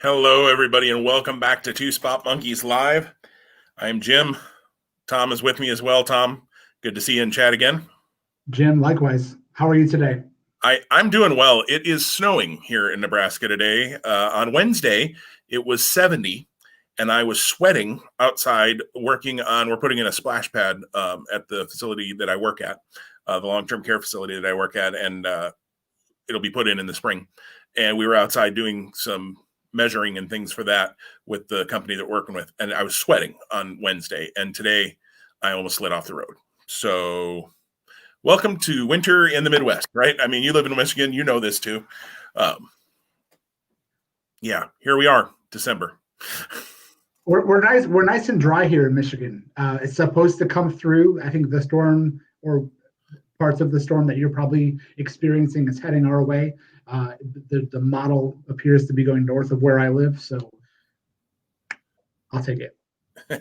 Hello, everybody, and welcome back to Two Spot Monkeys Live. I'm Jim. Tom is with me as well. Tom, good to see you in chat again. Jim, likewise. How are you today? I'm doing well. It is snowing here in Nebraska today. On Wednesday, it was 70, and I was sweating outside working on, we're putting in a splash pad at the facility that I work at, the long-term care facility that I work at, and it'll be put in the spring. And we were outside doing some measuring and things for that with the company that we're working with. And I was sweating on Wednesday. And today I almost slid off the road. So welcome to winter in the Midwest, right? I mean, you live in Michigan, you know this too. Yeah, here we are, December. We're nice. We're nice and dry here in Michigan. It's supposed to come through. I think the storm or parts of the storm that you're probably experiencing is heading our way. The model appears to be going north of where I live, so I'll take it.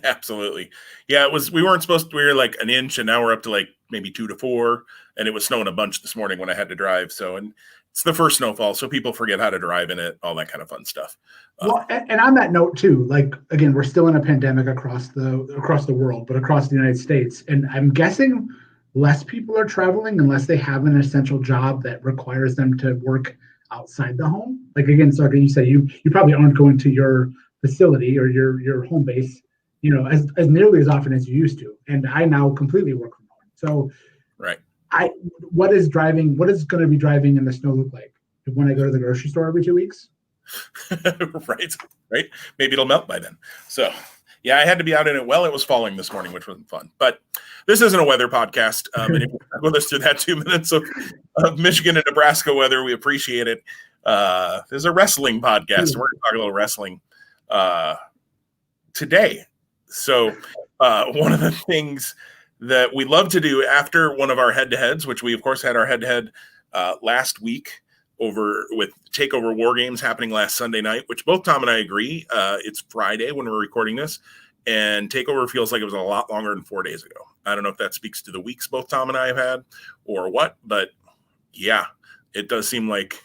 Absolutely. Yeah, we weren't supposed to, we were like an inch, and now we're up to like maybe 2 to 4, and it was snowing a bunch this morning when I had to drive. So, and it's the first snowfall, so people forget how to drive in it, all that kind of fun stuff. Well, and on that note too, like again, we're still in a pandemic across the world, but across the United States, and I'm guessing less people are traveling unless they have an essential job that requires them to work outside the home. Like again, so like you said, you probably aren't going to your facility or your home base, as nearly as often as you used to. And I now completely work from home. So right. What is going to be driving in the snow look like when I go to the grocery store every 2 weeks? Right. Maybe it'll melt by then. So yeah, I had to be out in it. Well, it was falling this morning, which wasn't fun. But this isn't a weather podcast. And if you're with us through that 2 minutes of Michigan and Nebraska weather, we appreciate it. There's a wrestling podcast. We're going to talk a little wrestling today. So one of the things that we love to do after one of our head-to-heads, which we, of course, had our head-to-head last week with TakeOver War Games happening last Sunday night, which both Tom and I agree. It's Friday when we're recording this, and TakeOver feels like it was a lot longer than 4 days ago. I don't know if that speaks to the weeks both Tom and I have had or what, but yeah, it does seem like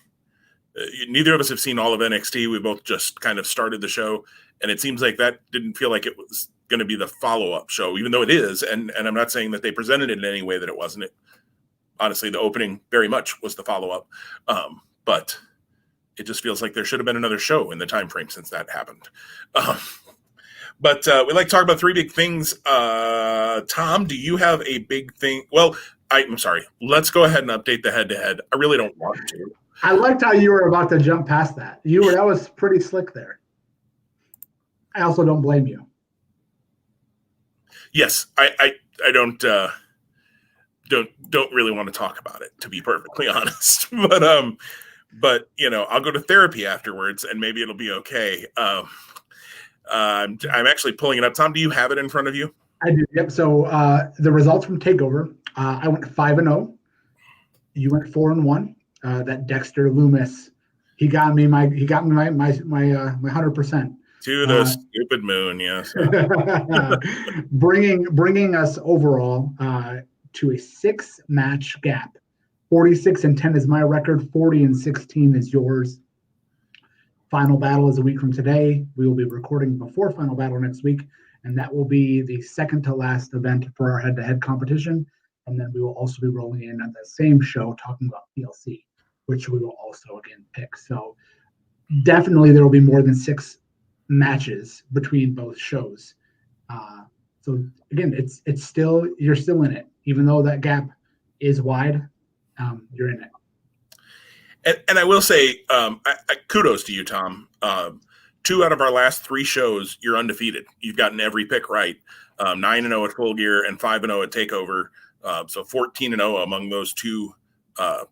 neither of us have seen all of NXT. We both just kind of started the show, and it seems like that didn't feel like it was going to be the follow-up show, even though it is. And I'm not saying that they presented it in any way that it wasn't. Honestly, the opening very much was the follow-up. But it just feels like there should have been another show in the time frame since that happened. But we like to talk about three big things. Tom, do you have a big thing? Well, I'm sorry. Let's go ahead and update the head-to-head. I really don't want to. I liked how you were about to jump past that. That was pretty slick there. I also don't blame you. Yes, I don't really want to talk about it, to be perfectly honest. But I'll go to therapy afterwards, and maybe it'll be okay. I'm actually pulling it up. Tom, do you have it in front of you? I do. Yep. So the results from TakeOver, I went 5-0. You went 4-1. That Dexter Lumis, he got me my 100%. To the stupid moon, yes. bringing us overall to a 6-match gap. 46-10 is my record. 40-16 is yours. Final Battle is a week from today. We will be recording before Final Battle next week, and that will be the second to last event for our head-to-head competition. And then we will also be rolling in at the same show talking about PLC, which we will also again pick. So definitely there will be more than 6 matches between both shows. So again, it's still, you're still in it, even though that gap is wide. You're in it. And I will say, kudos to you, Tom. 2 out of our last 3 shows, you're undefeated. You've gotten every pick right. 9-0 at Full Gear and 5-0 at TakeOver. So 14-0 among those 2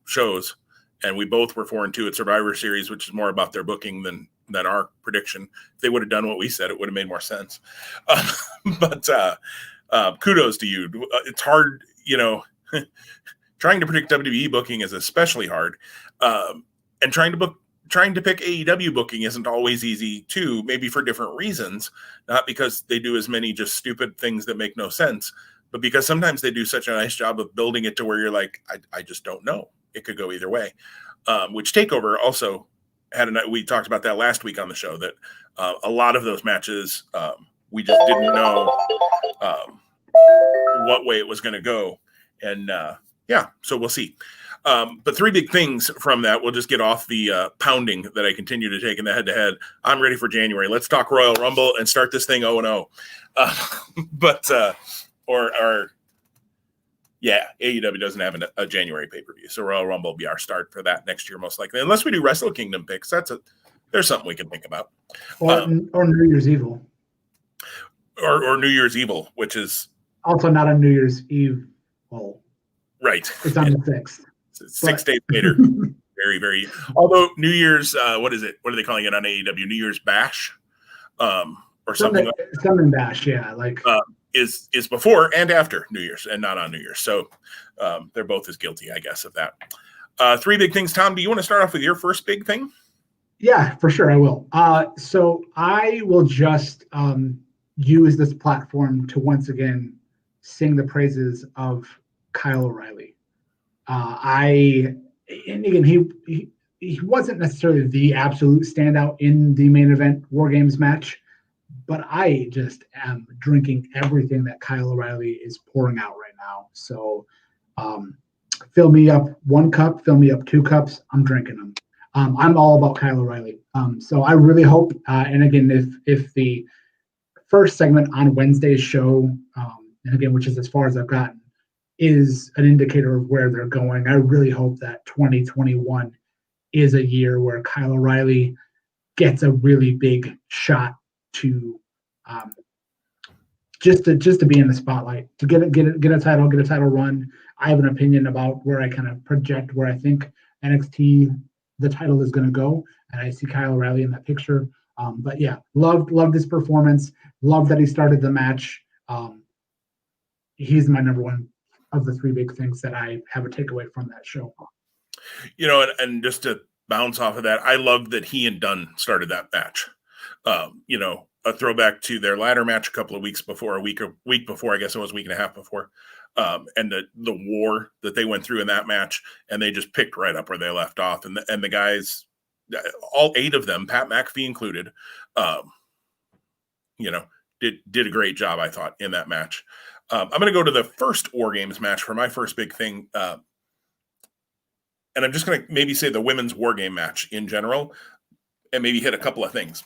shows. And we both were 4-2 at Survivor Series, which is more about their booking than our prediction. If they would have done what we said, it would have made more sense. But kudos to you. It's hard, trying to predict WWE booking is especially hard. And trying to pick AEW booking isn't always easy too, maybe for different reasons, not because they do as many just stupid things that make no sense, but because sometimes they do such a nice job of building it to where you're like, I just don't know. It could go either way, which TakeOver also we talked about that last week on the show, that a lot of those matches we just didn't know what way it was going to go. And so we'll see. But three big things from that. We'll just get off the pounding that I continue to take in the head-to-head. I'm ready for January. Let's talk Royal Rumble and start this thing 0-0. AEW doesn't have a January pay-per-view, so Royal Rumble will be our start for that next year, most likely. Unless we do Wrestle Kingdom picks, there's something we can think about. Or New Year's Evil. Or New Year's Evil, which is also not a New Year's Eve. Well, right. It's on the 6th. 6 days later. Very, very. Although New Year's, what is it? What are they calling it on AEW? New Year's Bash, or something. Something Bash, yeah. Is before and after New Year's, and not on New Year's. So they're both as guilty, I guess, of that. Three big things. Tom, do you want to start off with your first big thing? Yeah, for sure, I will. So I will just use this platform to once again sing the praises of Kyle O'Reilly. And again, he wasn't necessarily the absolute standout in the main event War Games match, but I just am drinking everything that Kyle O'Reilly is pouring out right now. So fill me up 1 cup, fill me up 2 cups, I'm drinking them. I'm all about Kyle O'Reilly. So I really hope, and again, if the first segment on Wednesday's show, and again, which is as far as I've gotten, is an indicator of where they're going, I really hope that 2021 is a year where Kyle O'Reilly gets a really big shot to just to be in the spotlight, to get a title run. I have an opinion about where I kind of project where I think NXT the title is going to go, and I see Kyle O'Reilly in that picture. But yeah, loved his performance. Loved that he started the match. He's my number one of the three big things that I have a takeaway from that show. And just to bounce off of that, I loved that he and Dunn started that match. A throwback to their ladder match a couple of weeks before, a week before, I guess it was a week and a half before. And the war that they went through in that match, and they just picked right up where they left off. And the guys, all 8 of them, Pat McAfee included, did a great job, I thought, in that match. I'm going to go to the first War Games match for my first big thing. And I'm just going to maybe say the women's War Game match in general, and maybe hit a couple of things.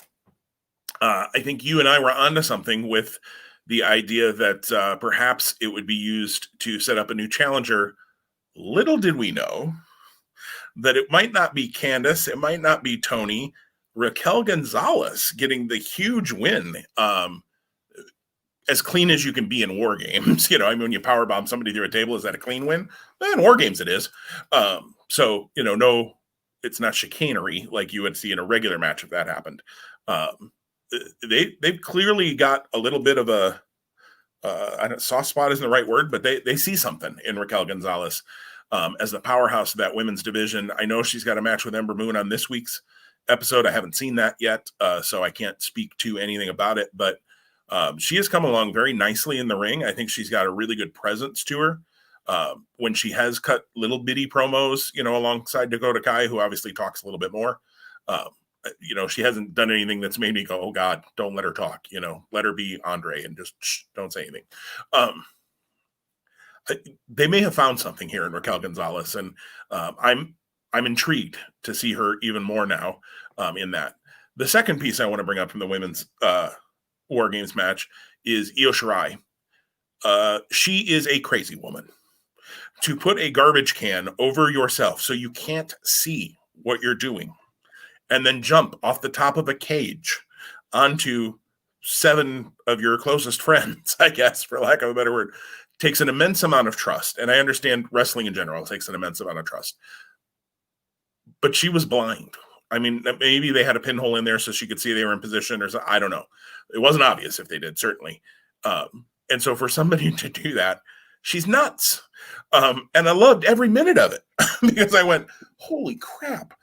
I think you and I were onto something with the idea that perhaps it would be used to set up a new challenger. Little did we know that it might not be Candice, it might not be Tony, Raquel Gonzalez getting the huge win, as clean as you can be in War Games. When you powerbomb somebody through a table, is that a clean win? In War Games it is. No, it's not chicanery like you would see in a regular match if that happened. They've clearly got a little bit of a soft spot isn't the right word, but they see something in Raquel Gonzalez as the powerhouse of that women's division. I know she's got a match with Ember Moon on this week's episode. I haven't seen that yet, so I can't speak to anything about it, but she has come along very nicely in the ring. I think she's got a really good presence to her. When she has cut little bitty promos, alongside Dakota Kai, who obviously talks a little bit more, she hasn't done anything that's made me go, oh God, don't let her talk, let her be Andre and just don't say anything. They may have found something here in Raquel Gonzalez, and I'm intrigued to see her even more now in that. The second piece I want to bring up from the women's War Games match is Io Shirai. She is a crazy woman. To put a garbage can over yourself so you can't see what you're doing, and then jump off the top of a cage onto 7 of your closest friends, I guess, for lack of a better word, takes an immense amount of trust. And I understand wrestling in general takes an immense amount of trust. But she was blind. I mean, maybe they had a pinhole in there so she could see they were in position, or something. I don't know. It wasn't obvious if they did, certainly. And so for somebody to do that, she's nuts. And I loved every minute of it because I went, holy crap.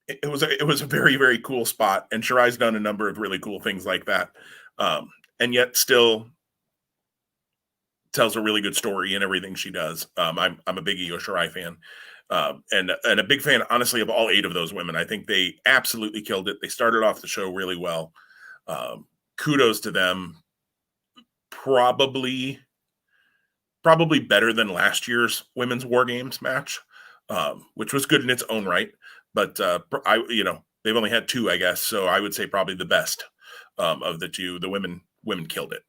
It was a very, very cool spot, and Shirai's done a number of really cool things like that, and yet still tells a really good story in everything she does. I'm a big Io Shirai fan, And a big fan, honestly, of all 8 of those women. I think they absolutely killed it. They started off the show really well. Kudos to them. Probably better than last year's women's War Games match, which was good in its own right. But they've only had 2, I guess. So I would say probably the best of the 2. The women killed it.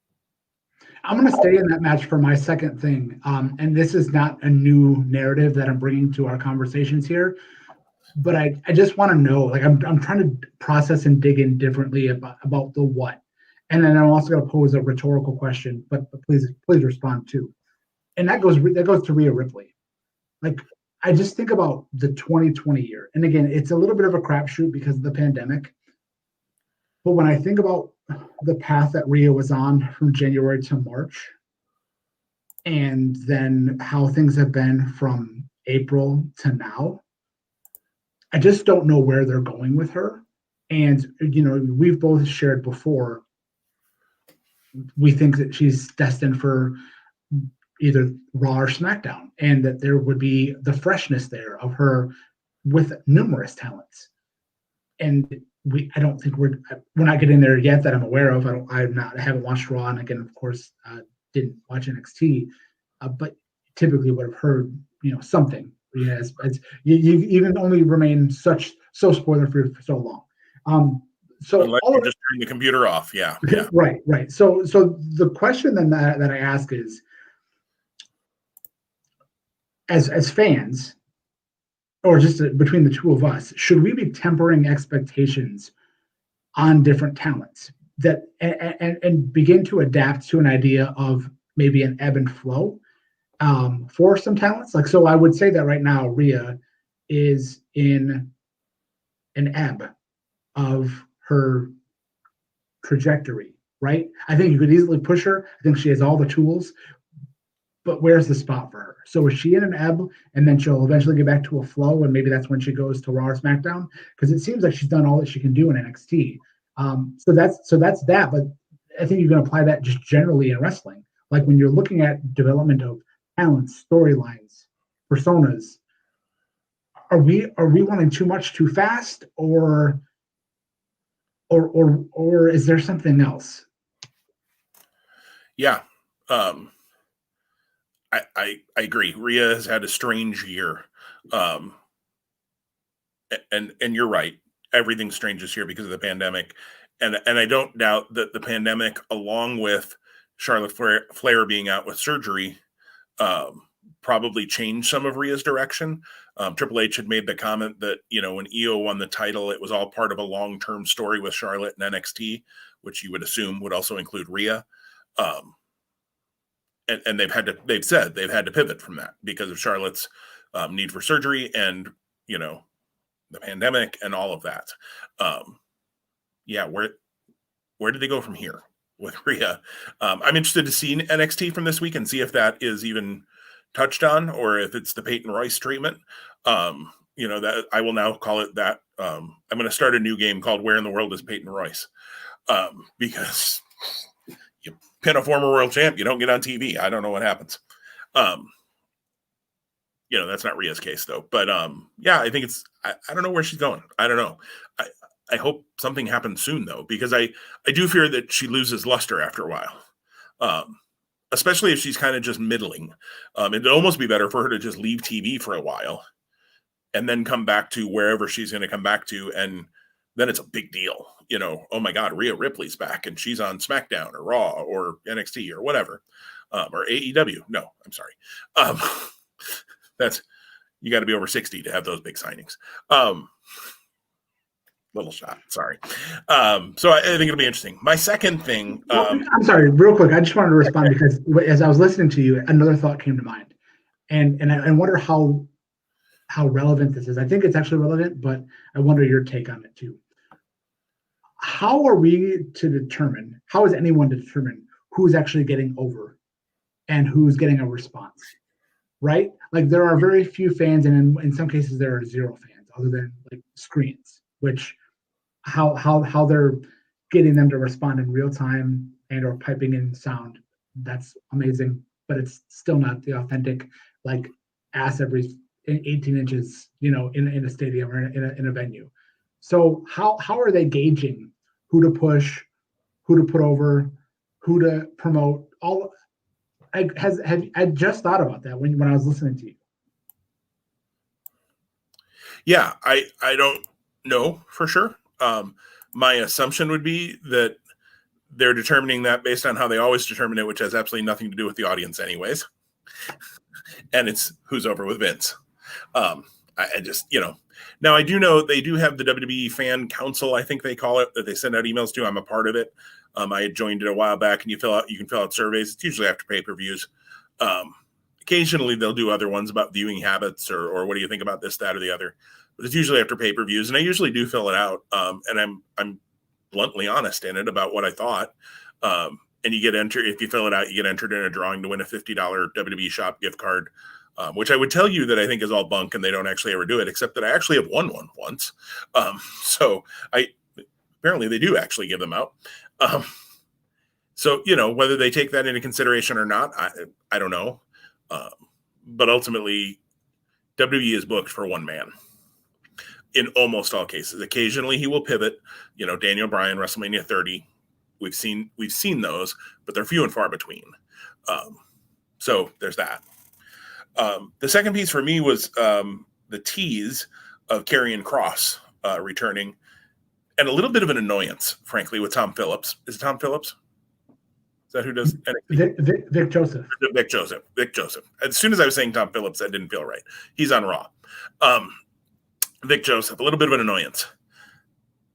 I'm going to stay in that match for my second thing. And this is not a new narrative that I'm bringing to our conversations here, but I just want to know, like, I'm trying to process and dig in differently about the what. And then I'm also going to pose a rhetorical question, but please respond too. And that goes to Rhea Ripley. Like, I just think about the 2020 year. And again, it's a little bit of a crapshoot because of the pandemic. But when I think about the path that Rhea was on from January to March, and then how things have been from April to now, I just don't know where they're going with her. And, we've both shared before, we think that she's destined for either Raw or SmackDown, and that there would be the freshness there of her with numerous talents. And I don't think we're not getting there yet that I'm aware of. I haven't watched Raw, and again, of course, didn't watch NXT, but typically would have heard something. As you even only remain so spoiler free for so long. So unless you just turn the computer off, yeah. Right. So the question then that I ask is, as fans, or just between the two of us, should we be tempering expectations on different talents that and begin to adapt to an idea of maybe an ebb and flow for some talents? Like, so I would say that right now Rhea is in an ebb of her trajectory, right? I think you could easily push her. I think she has all the tools, but where's the spot for her? So is she in an ebb, and then she'll eventually get back to a flow, and maybe that's when she goes to Raw or SmackDown? Because it seems like she's done all that she can do in NXT. So that's that. But I think you can apply that just generally in wrestling. Like, when you're looking at development of talents, storylines, personas, are we wanting too much too fast, or is there something else? Yeah. I agree. Rhea has had a strange year. And you're right. Everything's strange this year because of the pandemic. And I don't doubt that the pandemic, along with Charlotte Flair being out with surgery, probably changed some of Rhea's direction. Triple H had made the comment that, when Io won the title, it was all part of a long-term story with Charlotte and NXT, which you would assume would also include Rhea. And they've said they've had to pivot from that because of Charlotte's need for surgery and, the pandemic and all of that. Where do they go from here with Rhea? I'm interested to see NXT from this week and see if that is even touched on, or if it's the Peyton Royce treatment. That I will now call it that. I'm going to start a new game called Where in the World is Peyton Royce? Because you pin a former world champ, you don't get on TV. I don't know what happens. That's not Rhea's case though. But I think I don't know where she's going. I don't know. I hope something happens soon though, because I do fear that she loses luster after a while. Especially if she's kind of just middling. It'd almost be better for her to just leave TV for a while and then come back to wherever she's going to come back to. And then it's a big deal. Oh my God, Rhea Ripley's back and she's on SmackDown or Raw or NXT or whatever, or AEW. No, I'm sorry. You got to be over 60 to have those big signings. Little shot. Sorry. So I think it'll be interesting. My second thing. I'm sorry, real quick. I just wanted to respond because as I was listening to you, another thought came to mind, and I wonder how relevant this is. I think it's actually relevant, but I wonder your take on it too. How are we to determine? How is anyone to determine who's actually getting over and who's getting a response? Right? Like, there are very few fans, and in some cases there are zero fans, other than like screens, which how they're getting them to respond in real time and or piping in sound. That's amazing, but it's still not the authentic, like, ask every 18 inches, in a stadium or in a venue. So how are they gauging who to push, who to put over, who to promote? I just thought about that when I was listening to you. Yeah, I don't know for sure. My assumption would be that they're determining that based on how they always determine it, which has absolutely nothing to do with the audience anyways. And it's who's over with Vince. I just, now I do know they do have the WWE Fan Council, I think they call it, that they send out emails to. I'm a part of it. I had joined it a while back, and you can fill out surveys. It's usually after pay-per-views. Occasionally they'll do other ones about viewing habits or what do you think about this, that, or the other. But it's usually after pay-per-views, and I usually do fill it out. And I'm bluntly honest in it about what I thought. And you get entered, if you fill it out, you get entered in a drawing to win a $50 WWE shop gift card, which I would tell you that I think is all bunk and they don't actually ever do it, except that I actually have won one once. So apparently they do actually give them out. So, whether they take that into consideration or not, I don't know. But ultimately, WWE is booked for one man in almost all cases. Occasionally he will pivot, Daniel Bryan, WrestleMania 30. We've seen those, but they're few and far between. So there's that. The second piece for me was the tease of Karrion Kross returning, and a little bit of an annoyance, frankly, with Tom Phillips. Is it Tom Phillips? Is that who does NXT? Vic Joseph. Vic Joseph. As soon as I was saying Tom Phillips, that didn't feel right. He's on Raw. Vic Joseph, a little bit of an annoyance.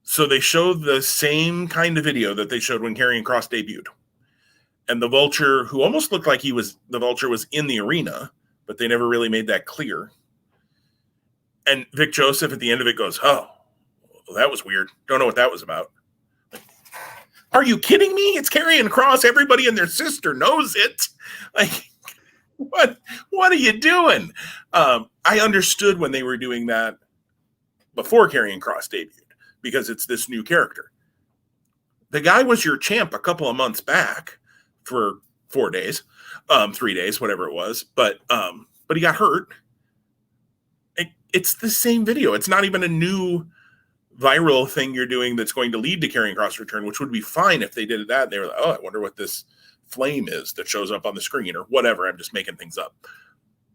So they showed the same kind of video that they showed when Karrion Kross debuted. And the Vulture, who almost looked like the Vulture was in the arena, but they never really made that clear. And Vic Joseph at the end of it goes, "Oh, well, that was weird. Don't know what that was about." Are you kidding me? It's Karrion Kross. Everybody and their sister knows it. Like, what are you doing? I understood when they were doing that before Karrion Kross debuted, because it's this new character. The guy was your champ a couple of months back for 4 days, 3 days, whatever it was. But he got hurt. It's the same video. It's not even a new viral thing you're doing that's going to lead to Karrion Kross return, which would be fine if they did that. They were like, "Oh, I wonder what this flame is that shows up on the screen," or whatever. I'm just making things up.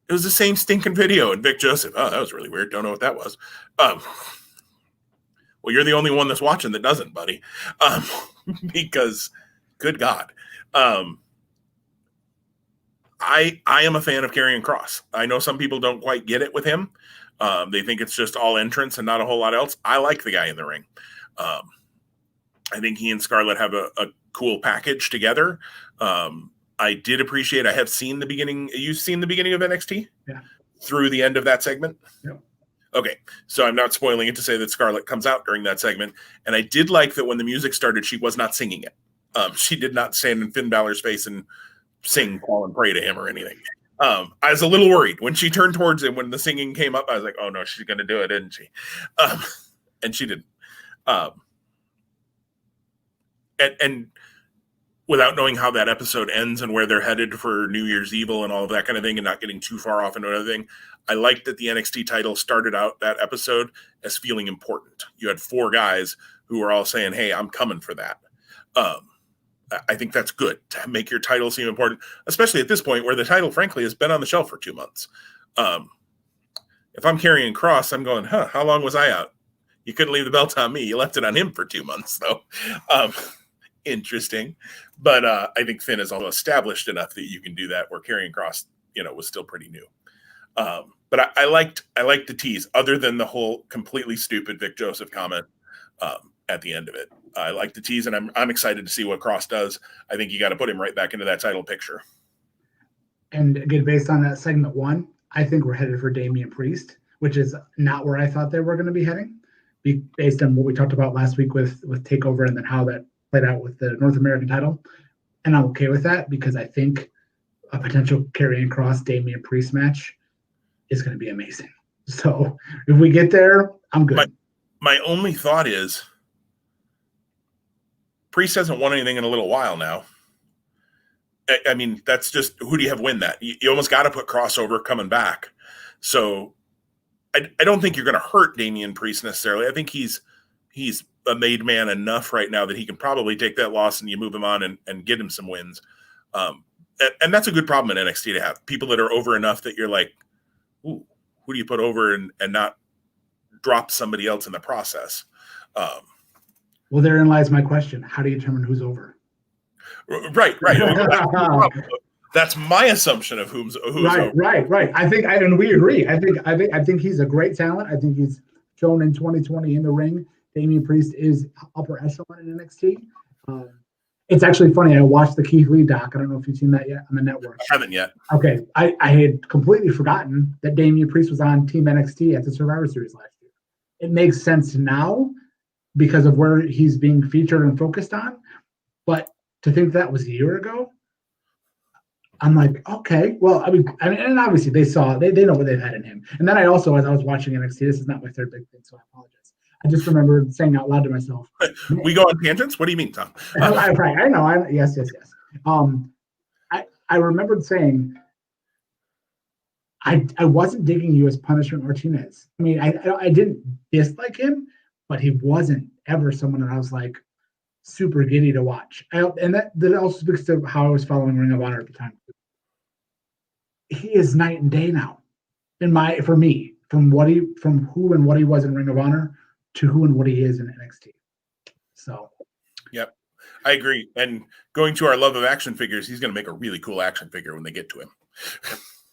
It was the same stinking video. And Vic Joseph, "Oh, that was really weird. Don't know what that was." Well, you're the only one that's watching that doesn't, buddy. Because, good God. I am a fan of Karrion Kross. I know some people don't quite get it with him. They think it's just all entrance and not a whole lot else. I like the guy in the ring. I think he and Scarlett have a cool package together. I did appreciate, I have seen the beginning. You've seen the beginning of NXT? Yeah. Through the end of that segment? Yeah. Okay. So I'm not spoiling it to say that Scarlett comes out during that segment. And I did like that when the music started, she was not singing it. She did not stand in Finn Balor's face and sing, call, and pray to him or anything. I was a little worried when she turned towards him, when the singing came up. I was like, "Oh no, she's going to do it, isn't she?" And she didn't. And without knowing how that episode ends and where they're headed for New Year's Evil and all of that kind of thing, and not getting too far off into another thing, I liked that the NXT title started out that episode as feeling important. You had 4 guys who were all saying, "Hey, I'm coming for that." I think that's good to make your title seem important, especially at this point where the title, frankly, has been on the shelf for 2 months. If I'm Karrion Kross, I'm going, how long was I out? You couldn't leave the belt on me. You left it on him for 2 months, though. Interesting. But I think Finn is also established enough that you can do that, where Karrion Kross, was still pretty new. But I liked the tease, other than the whole completely stupid Vic Joseph comment at the end of it. I like the tease, and I'm excited to see what Kross does. I think you got to put him right back into that title picture. And again, based on that segment 1, I think we're headed for Damian Priest, which is not where I thought they were going to be heading, based on what we talked about last week with TakeOver, and then how that played out with the North American title. And I'm okay with that, because I think a potential Karrion Kross Damian Priest match is going to be amazing. So if we get there, I'm good. My only thought is, Priest hasn't won anything in a little while now. I mean, that's just, who do you have win that? You almost got to put crossover coming back. So I don't think you're going to hurt Damian Priest necessarily. I think he's a made man enough right now that he can probably take that loss and you move him on and get him some wins. And that's a good problem in NXT to have. People that are over enough that you're like, ooh, who do you put over and not drop somebody else in the process? Well, therein lies my question. How do you determine who's over? Right. That's my assumption of who's over. Right. And we agree. I think he's a great talent. I think he's shown in 2020 in the ring. Damian Priest is upper echelon in NXT. It's actually funny. I watched the Keith Lee doc. I don't know if you've seen that yet on the network. I haven't yet. Okay. I had completely forgotten that Damian Priest was on Team NXT at the Survivor Series last year. It makes sense now because of where he's being featured and focused on. But to think that was a year ago, I'm like, okay, well, I mean, and obviously they know what they've had in him. And then I also, as I was watching NXT, this is not my third big thing, so I apologize. I just remembered saying out loud to myself. We go on tangents? What do you mean, Tom? Right. I know. Yes. I remembered saying, I wasn't digging you as Punishment Martinez. I mean, I didn't dislike him, but he wasn't ever someone that I was like super giddy to watch. And that also speaks to how I was following Ring of Honor at the time. He is night and day now. For me, from who and what he was in Ring of Honor to who and what he is in NXT. So, yep, I agree. And going to our love of action figures, he's going to make a really cool action figure when they get to him.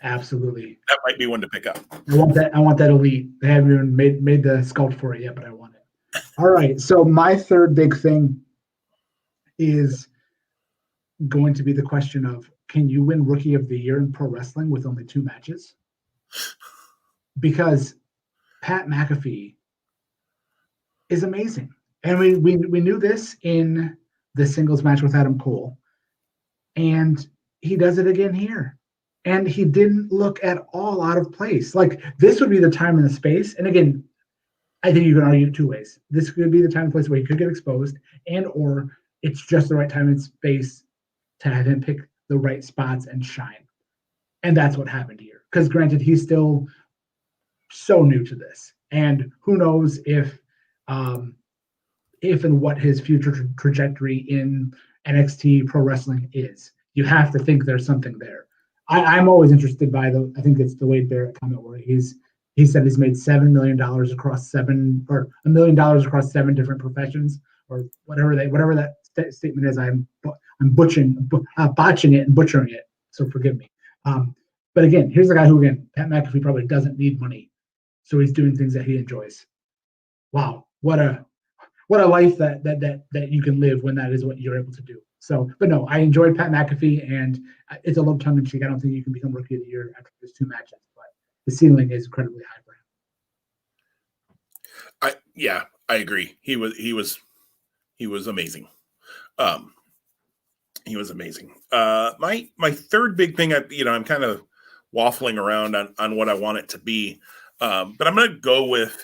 Absolutely, that might be one to pick up. I want that elite. They haven't even made the sculpt for it yet, but I want it. All right. So my third big thing is going to be the question of, can you win Rookie of the Year in pro wrestling with only 2 matches? Because Pat McAfee is amazing. And we knew this in the singles match with Adam Cole. And he does it again here. And he didn't look at all out of place. Like, this would be the time and the space. And again, I think you can argue 2 ways. This could be the time and place where he could get exposed, and or it's just the right time and space to have him pick the right spots and shine. And that's what happened here. Because granted, he's still so new to this. And who knows if and what his future trajectory in NXT pro wrestling is. You have to think there's something there. I'm always interested by I think it's the Wade Barrett comment where he said he's made $7 million across $1 million across 7 different professions, or whatever that statement is. I'm botching it and butchering it, so forgive me. But again, here's a guy who, again, Pat McAfee probably doesn't need money, so he's doing things that he enjoys. Wow, what a life that you can live when that is what you're able to do. So, but no, I enjoyed Pat McAfee, and it's a little tongue in cheek. I don't think you can become Rookie of the Year after those 2 matches, but the ceiling is incredibly high for him. I agree. He was amazing. He was amazing. My third big thing, I'm kind of waffling around on what I want it to be, but I'm going to go with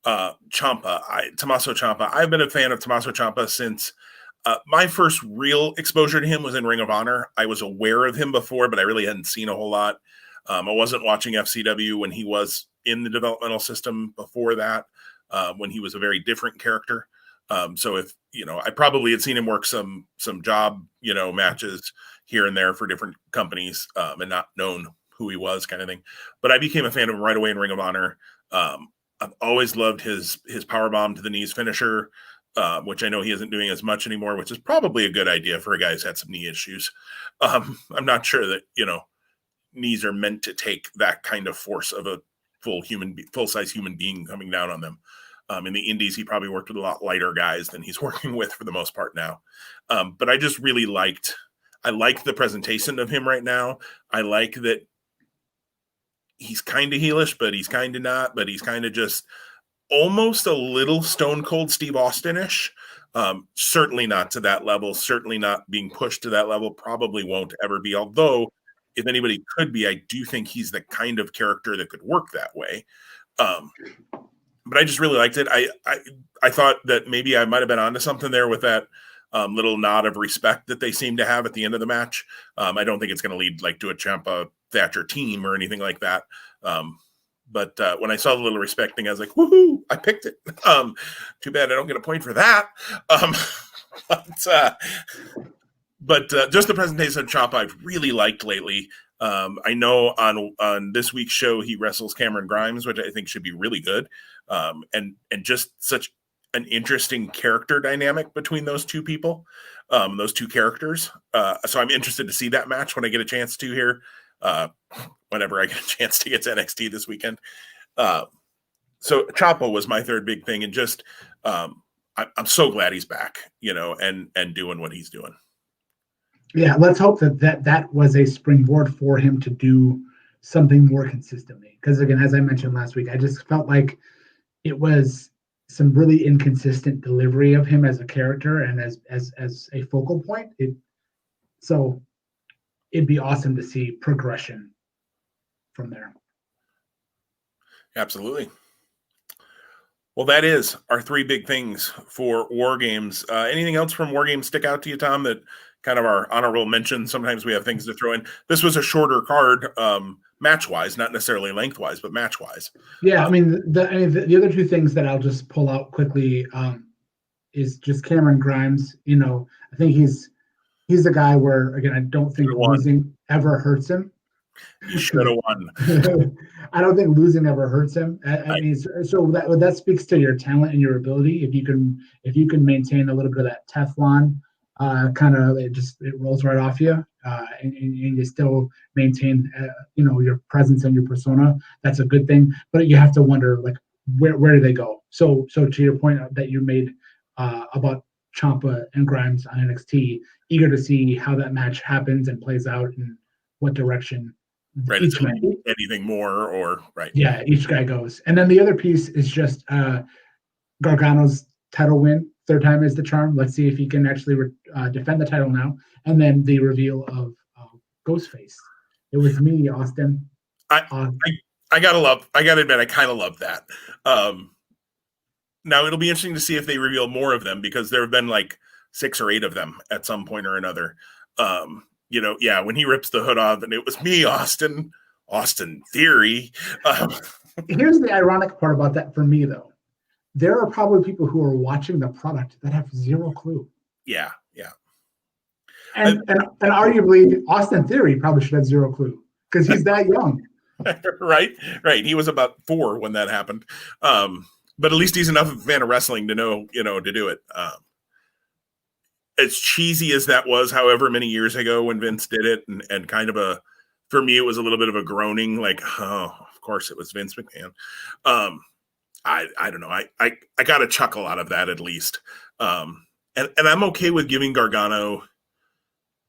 Ciampa, Tommaso Ciampa. I've been a fan of Tommaso Ciampa since my first real exposure to him was in Ring of Honor. I was aware of him before, but I really hadn't seen a whole lot. I wasn't watching FCW when he was in the developmental system before that, when he was a very different character. So if, I probably had seen him work some job, matches here and there for different companies, and not known who he was, kind of thing. But I became a fan of him right away in Ring of Honor. I've always loved his powerbomb to the knees finisher, which I know he isn't doing as much anymore, which is probably a good idea for a guy who's had some knee issues. I'm not sure that, knees are meant to take that kind of force of a full-size human being coming down on them. In the indies, he probably worked with a lot lighter guys than he's working with for the most part now. But I just really liked the presentation of him right now. I like that he's kind of heelish, but he's kind of not, but he's kind of just almost a little Stone Cold Steve Austin-ish. Certainly not to that level, certainly not being pushed to that level, probably won't ever be. Although, if anybody could be, I do think he's the kind of character that could work that way. But I just really liked it. I thought that maybe I might have been onto something there with that little nod of respect that they seem to have at the end of the match. I don't think it's going to lead to a Ciampa Thatcher team or anything like that. But when I saw the little respect thing, I was like, woohoo, I picked it. Too bad I don't get a point for that. But just the presentation of Ciampa I've really liked lately. I know on this week's show he wrestles Cameron Grimes, which I think should be really good, and just such an interesting character dynamic between those two people, those two characters. So I'm interested to see that match when I get a chance to here, whenever I get a chance to get to NXT this weekend. So Ciampa was my third big thing, and just I'm so glad he's back, and doing what he's doing. Yeah, let's hope that was a springboard for him to do something more consistently. Because again, as I mentioned last week, I just felt like it was some really inconsistent delivery of him as a character and as a focal point. So it'd be awesome to see progression from there. Absolutely. Well, that is our three big things for War Games. Anything else from War Games stick out to you, Tom, that kind of our honorable mention? Sometimes we have things to throw in. This was a shorter card, match-wise, not necessarily lengthwise, but match-wise. Yeah, the other two things that I'll just pull out quickly is just Cameron Grimes. I think he's the guy where, again, I don't think losing ever hurts him. He should have won. I don't think losing ever hurts him. I mean, so that speaks to your talent and your ability. If you can maintain a little bit of that Teflon, kind of it rolls right off you, and you still maintain your presence and your persona. That's a good thing. But you have to wonder, like, where do they go? So to your point that you made about Ciampa and Grimes on NXT, eager to see how that match happens and plays out and what direction. Right, each anything more or right. Yeah, each guy goes. And then the other piece is just Gargano's title win. Third time is the charm. Let's see if he can actually defend the title now. And then the reveal of Ghostface. It was me, Austin. I gotta admit, I kind of love that. Now it'll be interesting to see if they reveal more of them, because there have been like 6 or 8 of them at some point or another. When he rips the hood off and it was me, Austin Theory. Here's the ironic part about that for me, though. There are probably people who are watching the product that have zero clue. Yeah. And arguably, Austin Theory probably should have zero clue because he's that young. Right. He was about 4 when that happened. But at least he's enough of a fan of wrestling to know, to do it. As cheesy as that was, however many years ago when Vince did it, and kind of for me, it was a little bit of a groaning, like, oh, of course it was Vince McMahon. I don't know. I got a chuckle out of that at least. And I'm okay with giving Gargano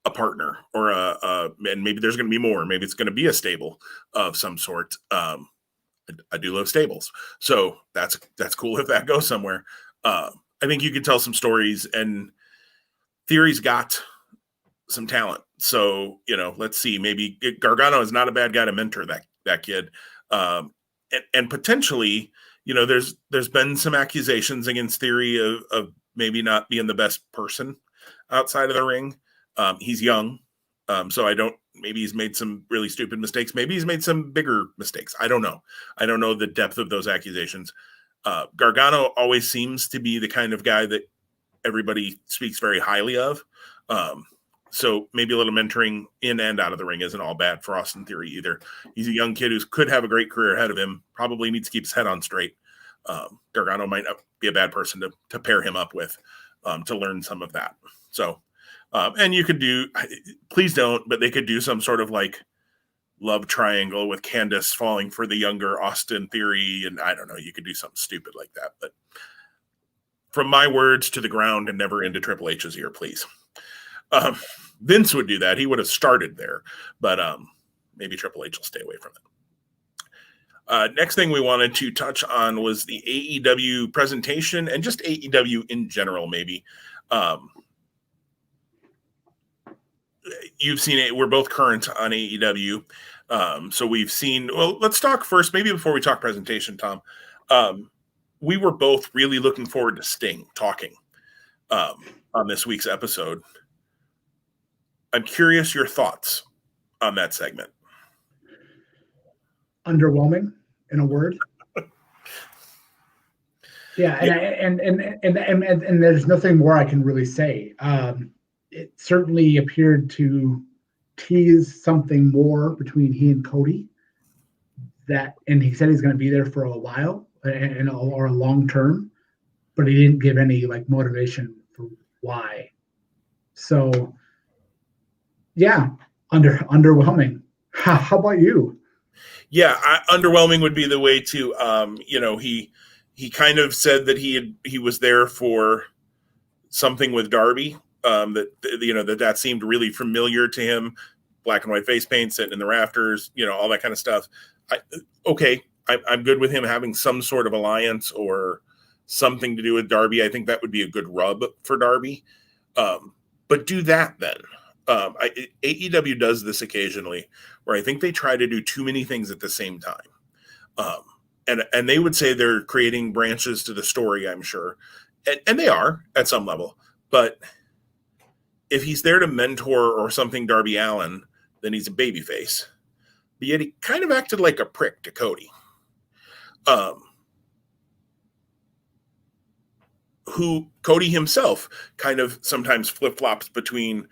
a partner or and maybe there's going to be more. Maybe it's going to be a stable of some sort. I do love stables. So that's cool if that goes somewhere. I think you can tell some stories, and Theory's got some talent. So, let's see, maybe Gargano is not a bad guy to mentor that kid. And potentially, there's been some accusations against Theory of maybe not being the best person outside of the ring. He's young. So maybe he's made some really stupid mistakes. Maybe he's made some bigger mistakes. I don't know. I don't know the depth of those accusations. Gargano always seems to be the kind of guy that everybody speaks very highly of. So maybe a little mentoring in and out of the ring isn't all bad for Austin Theory either. He's a young kid who could have a great career ahead of him, probably needs to keep his head on straight. Gargano might not be a bad person to pair him up with, to learn some of that. So, and you could please don't, but they could do some sort of like love triangle with Candace falling for the younger Austin Theory. And I don't know, you could do something stupid like that, but from my words to the ground and never into Triple H's ear, please. Vince would do that. He would have started there, but maybe Triple H will stay away from it. Next thing we wanted to touch on was the AEW presentation and just AEW in general, maybe. You've seen it. We're both current on AEW. So we've seen, well, let's talk first, maybe before we talk presentation, Tom. We were both really looking forward to Sting talking on this week's episode. I'm curious your thoughts on that segment. Underwhelming in a word. Yeah, and there's nothing more I can really say. It certainly appeared to tease something more between he and Cody. And he said he's going to be there for a while or a long term, but he didn't give any like motivation for why. So, yeah, underwhelming. How about you? Yeah, underwhelming would be the way to. He kind of said that he was there for something with Darby. That seemed really familiar to him. Black and white face paint, sitting in the rafters, all that kind of stuff. I'm good with him having some sort of alliance or something to do with Darby. I think that would be a good rub for Darby. But do that then. AEW does this occasionally, where I think they try to do too many things at the same time. And they would say they're creating branches to the story, I'm sure. And they are at some level. But if he's there to mentor or something Darby Allin, then he's a babyface. But yet he kind of acted like a prick to Cody. Who Cody himself kind of sometimes flip-flops between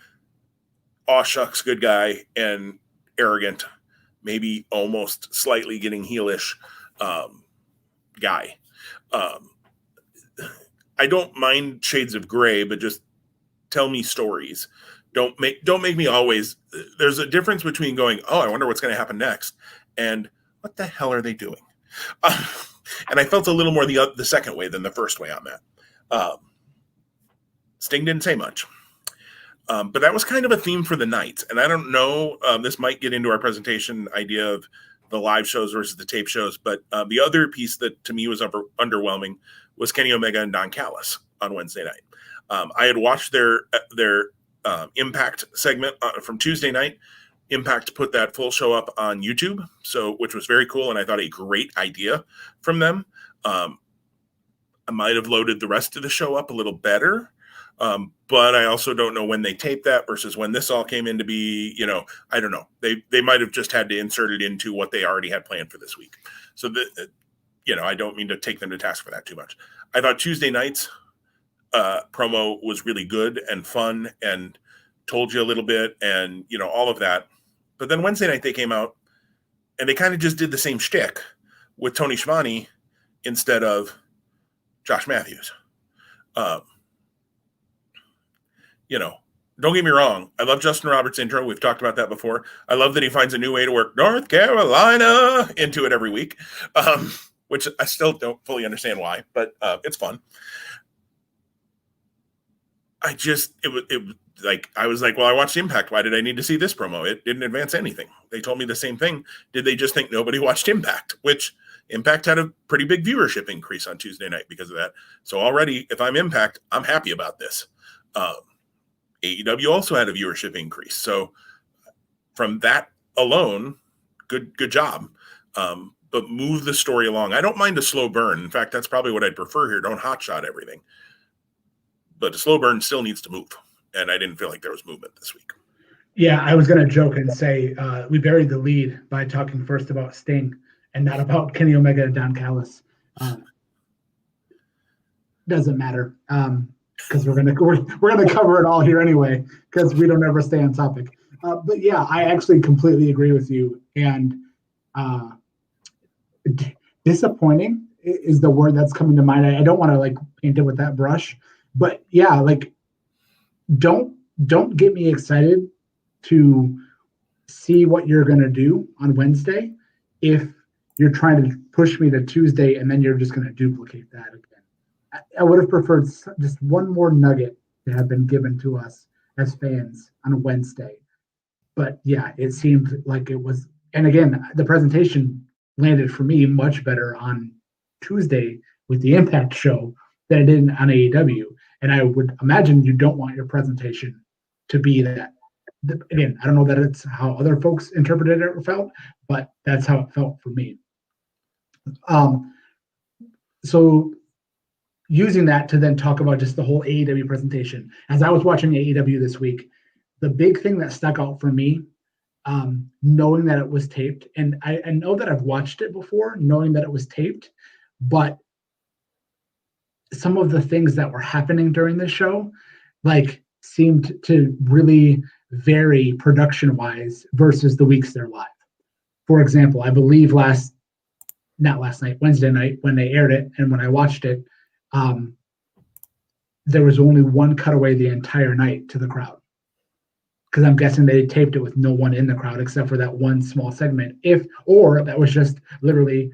aw shucks good guy and arrogant, maybe almost slightly getting heelish guy. I don't mind shades of gray, but just tell me stories. Don't make me always. There's a difference between going, oh, I wonder what's going to happen next, and what the hell are they doing? And I felt a little more the second way than the first way on that. Sting didn't say much. But that was kind of a theme for the night. And I don't know, this might get into our presentation idea of the live shows versus the tape shows. But the other piece that to me was underwhelming was Kenny Omega and Don Callis on Wednesday night. I had watched their Impact segment from Tuesday night. Impact put that full show up on YouTube, which was very cool. And I thought a great idea from them. I might have loaded the rest of the show up a little better. But I also don't know when they taped that versus when this all came in to be, I don't know. They might have just had to insert it into what they already had planned for this week. So, I don't mean to take them to task for that too much. I thought Tuesday night's promo was really good and fun and told you a little bit and, all of that. But then Wednesday night they came out and they kind of just did the same shtick with Tony Schiavone instead of Josh Matthews. Don't get me wrong. I love Justin Roberts' intro. We've talked about that before. I love that he finds a new way to work North Carolina into it every week, which I still don't fully understand why, but it's fun. I was like, well, I watched Impact. Why did I need to see this promo? It didn't advance anything. They told me the same thing. Did they just think nobody watched Impact? Which Impact had a pretty big viewership increase on Tuesday night because of that. So already, if I'm Impact, I'm happy about this. AEW also had a viewership increase. So from that alone, good job. But move the story along. I don't mind a slow burn. In fact, that's probably what I'd prefer here. Don't hotshot everything. But a slow burn still needs to move. And I didn't feel like there was movement this week. Yeah, I was going to joke and say we buried the lead by talking first about Sting and not about Kenny Omega and Don Callis. Doesn't matter. Because we're gonna cover it all here anyway, because we don't ever stay on topic. But yeah, I actually completely agree with you. And disappointing is the word that's coming to mind. I don't want to paint it with that brush, but yeah, don't get me excited to see what you're gonna do on Wednesday if you're trying to push me to Tuesday and then you're just gonna duplicate that again. I would have preferred just one more nugget to have been given to us as fans on Wednesday. But yeah, it seemed like it was. And again, the presentation landed for me much better on Tuesday with the Impact show than it did on AEW. And I would imagine you don't want your presentation to be that. Again, I don't know that it's how other folks interpreted it or felt, but that's how it felt for me. So using that to then talk about just the whole AEW presentation. As I was watching AEW this week, the big thing that stuck out for me knowing that it was taped. And I know that I've watched it before, knowing that it was taped, but some of the things that were happening during the show, like, seemed to really vary production wise versus the weeks they're live. For example, I believe Wednesday night, when they aired it and when I watched it, there was only one cutaway the entire night to the crowd. Because I'm guessing they taped it with no one in the crowd except for that one small segment. Or that was just literally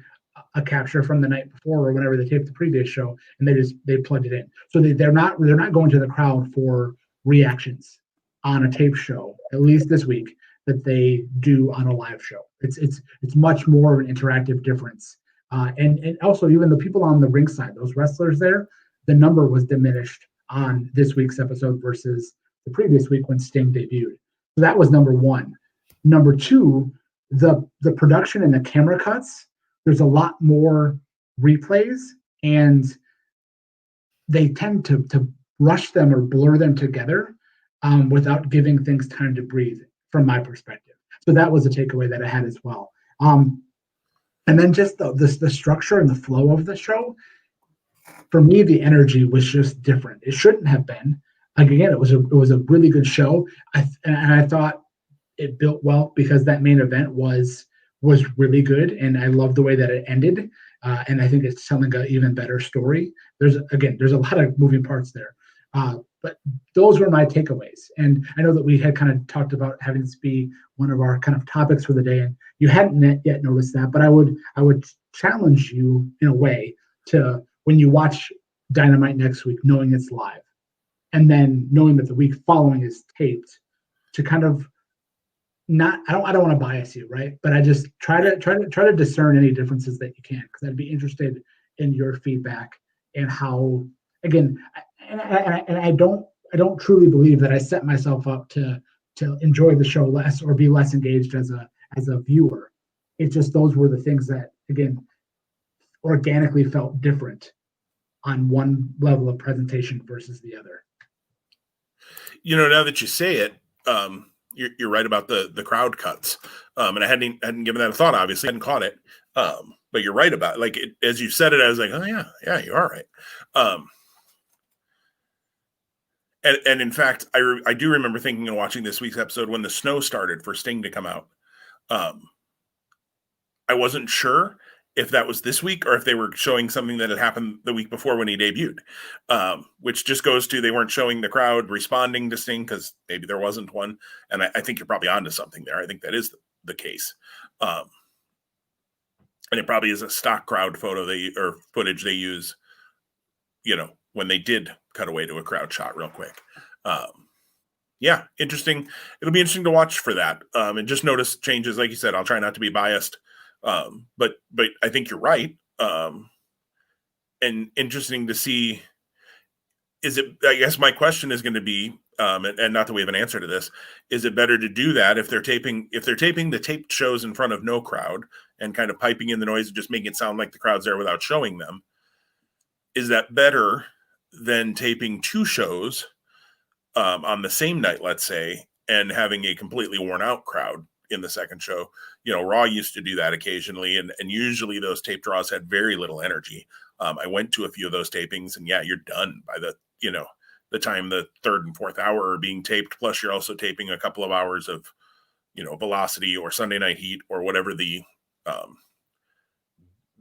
a capture from the night before or whenever they taped the previous show, and they plugged it in. So they're not going to the crowd for reactions on a tape show, at least this week, that they do on a live show. It's much more of an interactive difference. And also, even the people on the ringside, those wrestlers there, the number was diminished on this week's episode versus the previous week when Sting debuted. So that was number one. Number two, the production and the camera cuts, there's a lot more replays, and they tend to rush them or blur them together without giving things time to breathe, from my perspective. So that was a takeaway that I had as well. And then just the structure and the flow of the show, for me, the energy was just different. It shouldn't have been. Again, it was a really good show. I thought it built well because that main event was really good, and I love the way that it ended. And I think it's telling an even better story. There's a lot of moving parts there, but those were my takeaways. And I know that we had kind of talked about having this be one of our kind of topics for the day, and you hadn't yet noticed that. But I would challenge you in a way to, when you watch Dynamite next week, knowing it's live, and then knowing that the week following is taped, to kind of not, I don't want to bias you, right? But I just try to discern any differences that you can, because I'd be interested in your feedback and how, again, and I don't truly believe that I set myself up to enjoy the show less or be less engaged as a viewer. It's just those were the things that, again, organically felt different on one level of presentation versus the other. Now that you say it, you're right about the crowd cuts, and I hadn't given that a thought. Obviously, I hadn't caught it, but you're right about it. Like as you said it, I was like, oh yeah, you are right. And in fact, I do remember thinking and watching this week's episode when the snow started for Sting to come out. I wasn't sure if that was this week or if they were showing something that had happened the week before when he debuted, which just goes to, they weren't showing the crowd responding to Sting because maybe there wasn't one. And I think you're probably onto something there. I think that is the case. And it probably is a stock crowd footage they use, when they did cut away to a crowd shot real quick. Yeah, interesting. It'll be interesting to watch for that. And just notice changes. Like you said, I'll try not to be biased. But I think you're right. And interesting to see, I guess my question is going to be, and not that we have an answer to this, is it better to do that if they're taping the taped shows in front of no crowd and kind of piping in the noise and just making it sound like the crowd's there without showing them? Is that better than taping two shows on the same night, let's say, and having a completely worn out crowd in the second show? Raw used to do that occasionally, and usually those tape draws had very little energy. I went to a few of those tapings, and yeah, you're done by the time the third and fourth hour are being taped. Plus, you're also taping a couple of hours of Velocity or Sunday Night Heat or whatever the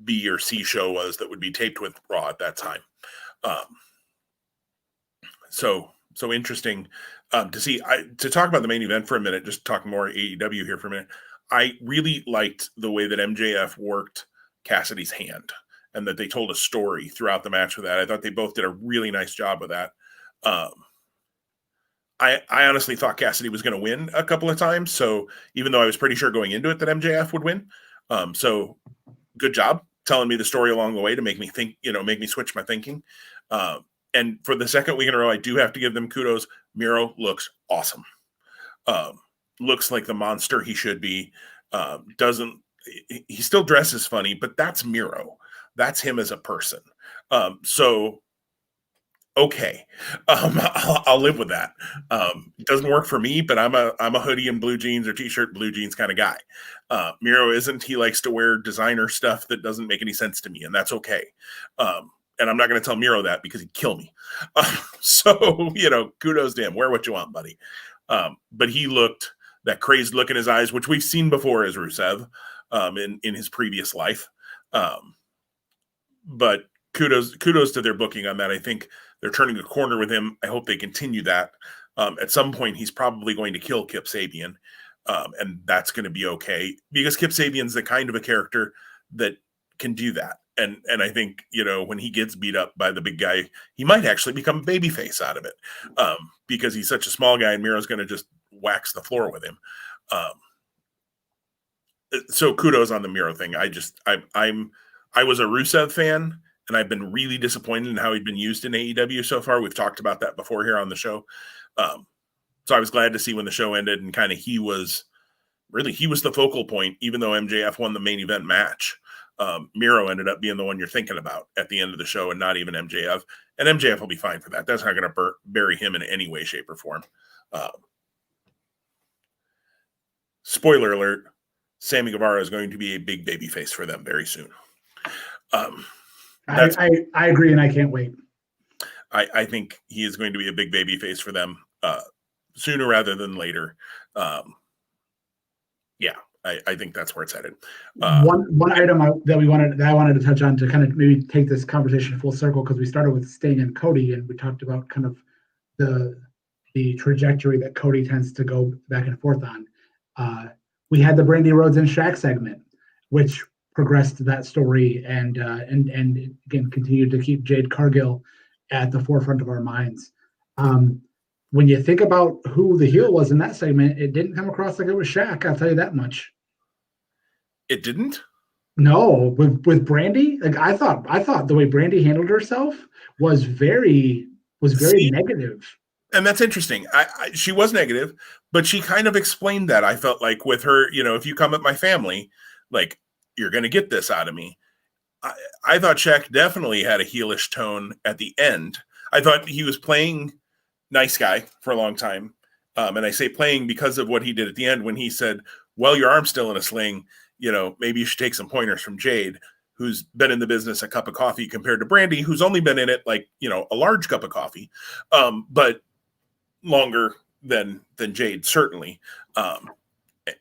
B or C show was that would be taped with Raw at that time. So interesting to see. To talk about the main event for a minute, just talking more AEW here for a minute. I really liked the way that MJF worked Cassidy's hand and that they told a story throughout the match with that. I thought they both did a really nice job with that. I honestly thought Cassidy was going to win a couple of times. So even though I was pretty sure going into it that MJF would win. So good job telling me the story along the way to make me think, make me switch my thinking. And for the second week in a row, I do have to give them kudos. Miro looks awesome. Looks like the monster he should be. He still dresses funny, but that's Miro. That's him as a person. So Okay. I'll live with that. It doesn't work for me, but I'm a hoodie and blue jeans or t-shirt, blue jeans kind of guy. Miro isn't. He likes to wear designer stuff that doesn't make any sense to me, and that's okay. And I'm not going to tell Miro that because he'd kill me. So, kudos to him. Wear what you want, buddy. But he looked that crazed look in his eyes, which we've seen before as Rusev in his previous life. But kudos to their booking on that. I think they're turning a corner with him. I hope they continue that. At some point, he's probably going to kill Kip Sabian, and that's going to be okay because Kip Sabian's the kind of a character that can do that. And I think, when he gets beat up by the big guy, he might actually become a babyface out of it because he's such a small guy and Miro's going to just wax the floor with him. So kudos on the Miro thing. I was a Rusev fan, and I've been really disappointed in how he'd been used in AEW so far. We've talked about that before here on the show. So I was glad to see when the show ended and kind of he was the focal point, even though MJF won the main event match. Miro ended up being the one you're thinking about at the end of the show and not even MJF. And MJF will be fine for that. That's not going to bury him in any way, shape, or form. Spoiler alert, Sammy Guevara is going to be a big baby face for them very soon. I agree, and I can't wait. I think he is going to be a big baby face for them sooner rather than later. I think that's where it's headed. One item that I wanted to touch on to kind of maybe take this conversation full circle, because we started with Sting and Cody, and we talked about kind of the trajectory that Cody tends to go back and forth on. We had the Brandy Rhodes and Shaq segment, which progressed that story and again continued to keep Jade Cargill at the forefront of our minds. When you think about who the heel was in that segment, it didn't come across like it was Shaq. I'll tell you that much. It didn't? No, with Brandy, like I thought the way Brandy handled herself was very negative. And that's interesting. She was negative, but she kind of explained that. I felt like with her, if you come at my family, like you're going to get this out of me. I thought Shaq definitely had a heelish tone at the end. I thought he was playing nice guy for a long time. And I say playing because of what he did at the end when he said, well, your arm's still in a sling. Maybe you should take some pointers from Jade, who's been in the business a cup of coffee compared to Brandy, who's only been in it like, a large cup of coffee, but longer than Jade, certainly.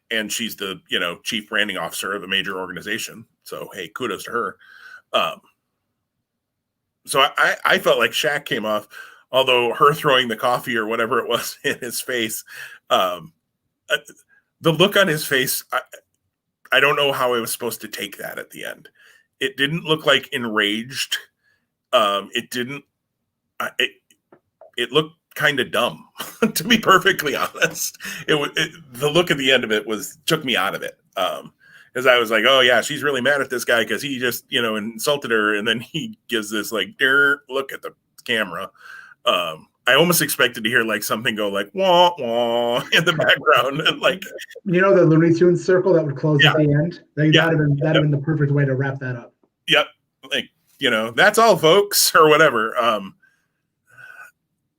And she's the, chief branding officer of a major organization. So, hey, kudos to her. So I felt like Shaq came off, although her throwing the coffee or whatever it was in his face, the look on his face, I don't know how I was supposed to take that at the end. It didn't look like enraged. It looked kind of dumb, to be perfectly honest. The look at the end of it took me out of it. As I was like, oh yeah, she's really mad at this guy because he just, insulted her. And then he gives this like, look at the camera. I almost expected to hear like something go like wah wah in the background, and like the Looney Tunes circle that would close at the end. That'd have been the perfect way to wrap that up. Yep, like that's all, folks, or whatever.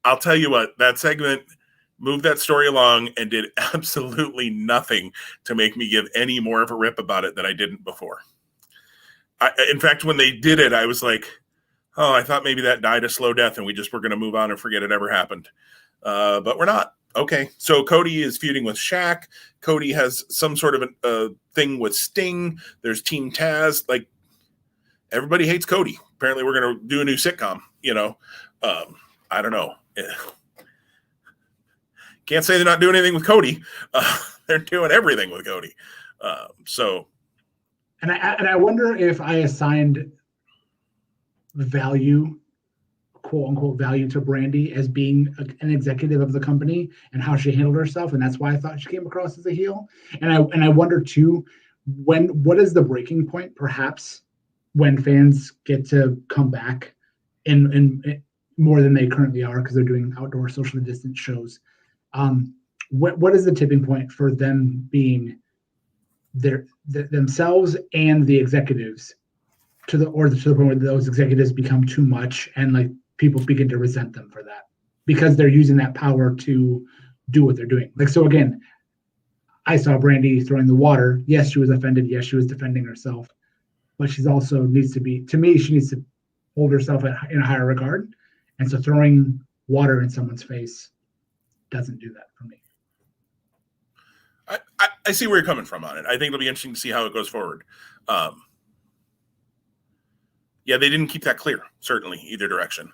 I'll tell you what, that segment moved that story along and did absolutely nothing to make me give any more of a rip about it than I didn't before. In fact, when they did it, I was like, oh, I thought maybe that died a slow death and we just were going to move on and forget it ever happened. But we're not. Okay, so Cody is feuding with Shaq. Cody has some sort of a thing with Sting. There's Team Taz. Like, everybody hates Cody. Apparently, we're going to do a new sitcom, I don't know. Can't say they're not doing anything with Cody. They're doing everything with Cody. And I wonder if I assigned value, quote unquote value, to Brandy as being an executive of the company and how she handled herself, and that's why I thought she came across as a heel. And I wonder too, what is the breaking point, perhaps, when fans get to come back in more than they currently are because they're doing outdoor socially distant shows. What is the tipping point for them being themselves and the executives to the point where those executives become too much and like people begin to resent them for that because they're using that power to do what they're doing. Like, so again, I saw Brandy throwing the water. Yes, she was offended. Yes, she was defending herself, but she's also needs to be, to me, she needs to hold herself in a higher regard. And so throwing water in someone's face doesn't do that for me. I see where you're coming from on it. I think it'll be interesting to see how it goes forward. Yeah, they didn't keep that clear, certainly, either direction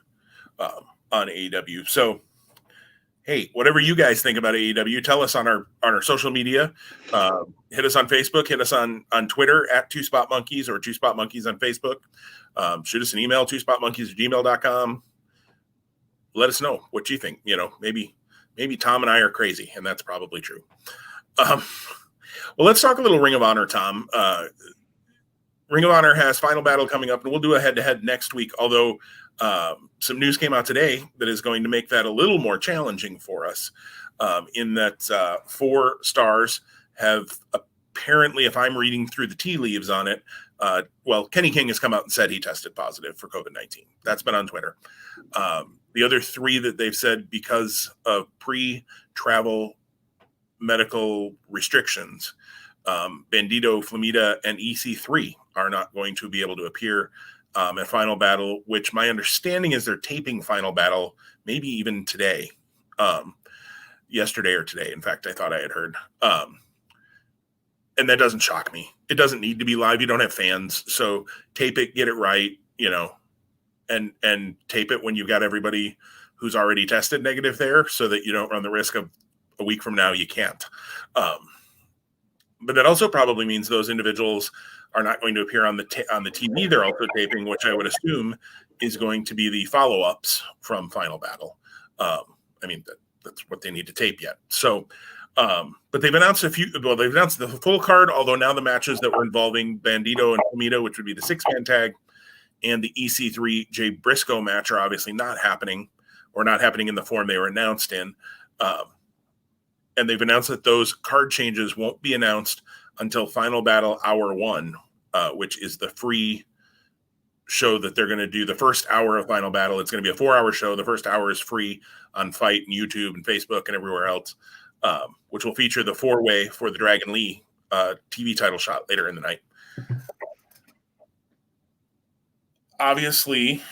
on AEW. So, hey, whatever you guys think about AEW, tell us on our social media. Hit us on Facebook, hit us on Twitter at 2spotmonkeys or 2spotmonkeys on Facebook. Shoot us an email, 2spotmonkeys@gmail.com. Let us know what you think. Maybe Tom and I are crazy, and that's probably true. Well, let's talk a little Ring of Honor, Tom. Ring of Honor has Final Battle coming up, and we'll do a head-to-head next week, although some news came out today that is going to make that a little more challenging for us, in that 4 stars have apparently, if I'm reading through the tea leaves on it, Kenny King has come out and said he tested positive for COVID-19. That's been on Twitter. The other 3 that they've said because of pre-travel medical restrictions, Bandito, Flamita, and EC3 are not going to be able to appear at Final Battle, which my understanding is they're taping Final Battle maybe even today, yesterday or today. In fact, I thought I had heard. And that doesn't shock me. It doesn't need to be live. You don't have fans. So tape it, get it right, and tape it when you've got everybody who's already tested negative there so that you don't run the risk of a week from now you can't. But that also probably means those individuals are not going to appear on the TV. They're also taping, which I would assume is going to be the follow-ups from Final Battle. That's what they need to tape yet. So, but they've announced they've announced the full card, although now the matches that were involving Bandito and Flamita, which would be the 6-man tag, and the EC3 Jay Briscoe match are obviously not happening, or not happening in the form they were announced in. And they've announced that those card changes won't be announced until Final Battle Hour 1, which is the free show that they're going to do. The first hour of Final Battle, it's going to be a 4-hour show. The first hour is free on Fight and YouTube and Facebook and everywhere else, which will feature the 4-way for the Dragon Lee TV title shot later in the night. Obviously,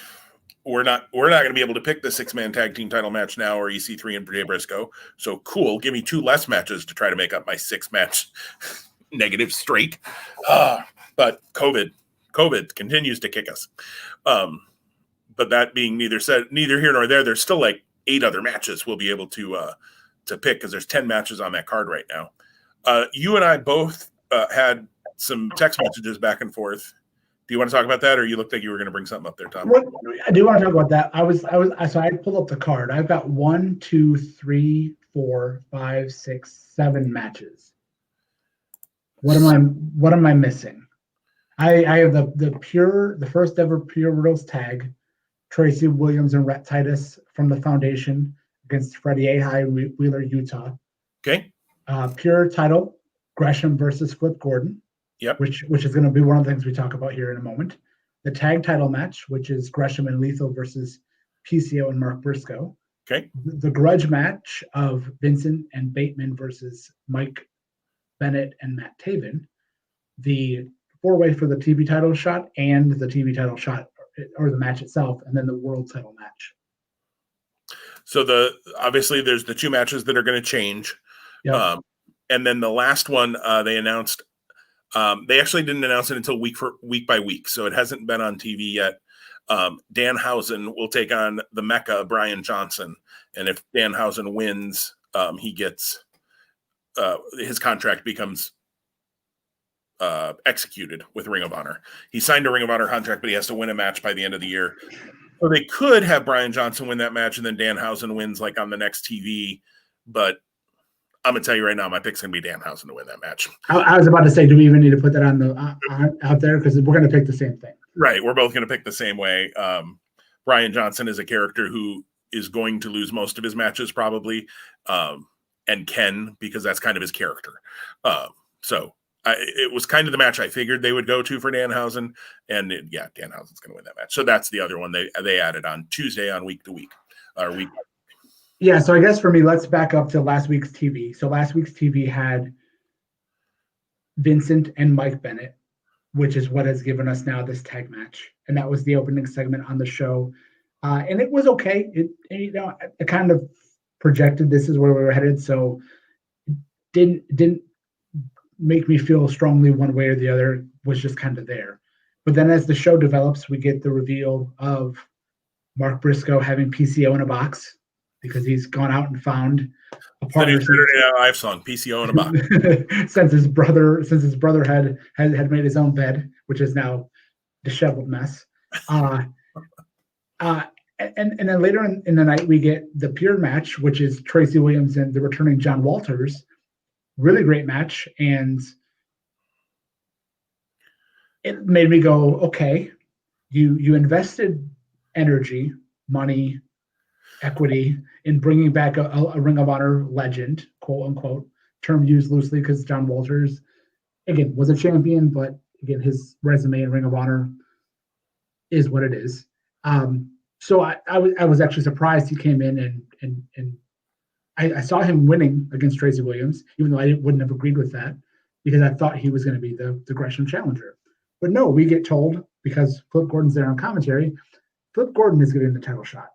we're not going to be able to pick the 6-man tag team title match now, or EC3 and Jay Briscoe. So cool. Give me 2 less matches to try to make up my 6-match negative streak. But COVID continues to kick us. But that being neither here nor there, there's still like 8 other matches we'll be able to pick, because there's 10 matches on that card right now. You and I both had some text messages back and forth. Do you want to talk about that, or you looked like you were going to bring something up there, Tom? I do want to talk about that. So I pulled up the card. I've got 1, 2, 3, 4, 5, 6, 7 matches. What am I missing? I have the first ever Pure Rules tag, Tracy Williams and Rhett Titus from the Foundation against Freddie Ahai, Wheeler, Utah. Okay. Pure title, Gresham versus Flip Gordon. Yep. Which is going to be one of the things we talk about here in a moment. The tag title match, which is Gresham and Lethal versus PCO and Mark Briscoe. Okay. The grudge match of Vincent and Bateman versus Mike Bennett and Matt Taven. The 4-way for the TV title shot and the TV title shot, or the match itself, and then the world title match. So obviously there's the 2 matches that are going to change. Yep. And then the last one they announced. They actually didn't announce it until week by week, so it hasn't been on TV yet. Danhausen will take on the Mecca, Brian Johnson, and if Danhausen wins, he gets his contract becomes executed with Ring of Honor. He signed a Ring of Honor contract, but he has to win a match by the end of the year. So they could have Brian Johnson win that match, and then Danhausen wins like on the next TV, but I'm gonna tell you right now, my pick's gonna be Danhausen to win that match. I was about to say, do we even need to put that on out there, because we're gonna pick the same thing? Right, we're both gonna pick the same way. Brian Johnson is a character who is going to lose most of his matches probably, and Ken, because that's kind of his character. So it was kind of the match I figured they would go to for Danhausen, and Danhausen's going to win that match. So that's the other one they added on Tuesday on week to week, or week. Yeah, so I guess for me, let's back up to last week's TV. So last week's TV had Vincent and Mike Bennett, which is what has given us now this tag match, and that was the opening segment on the show, and it was okay. I kind of projected this is where we were headed, so it didn't make me feel strongly one way or the other. It was just kind of there. But then as the show develops, we get the reveal of Mark Briscoe having PCO in a box because he's gone out and found a partner. Saturday Night Live song, PCO in a box. since his brother had made his own bed, which is now a disheveled mess. And then later in the night we get the pure match, which is Tracy Williams and the returning John Walters. Really great match, and it made me go, okay, you invested energy, money, equity in bringing back a Ring of Honor legend, quote unquote, term used loosely because John Walters, again, was a champion, but again, his resume in Ring of Honor is what it is. So I was actually surprised he came in and I saw him winning against Tracy Williams, even though I wouldn't have agreed with that because I thought he was going to be the Gresham challenger. But no, we get told, because Flip Gordon's there on commentary, Flip Gordon is getting the title shot.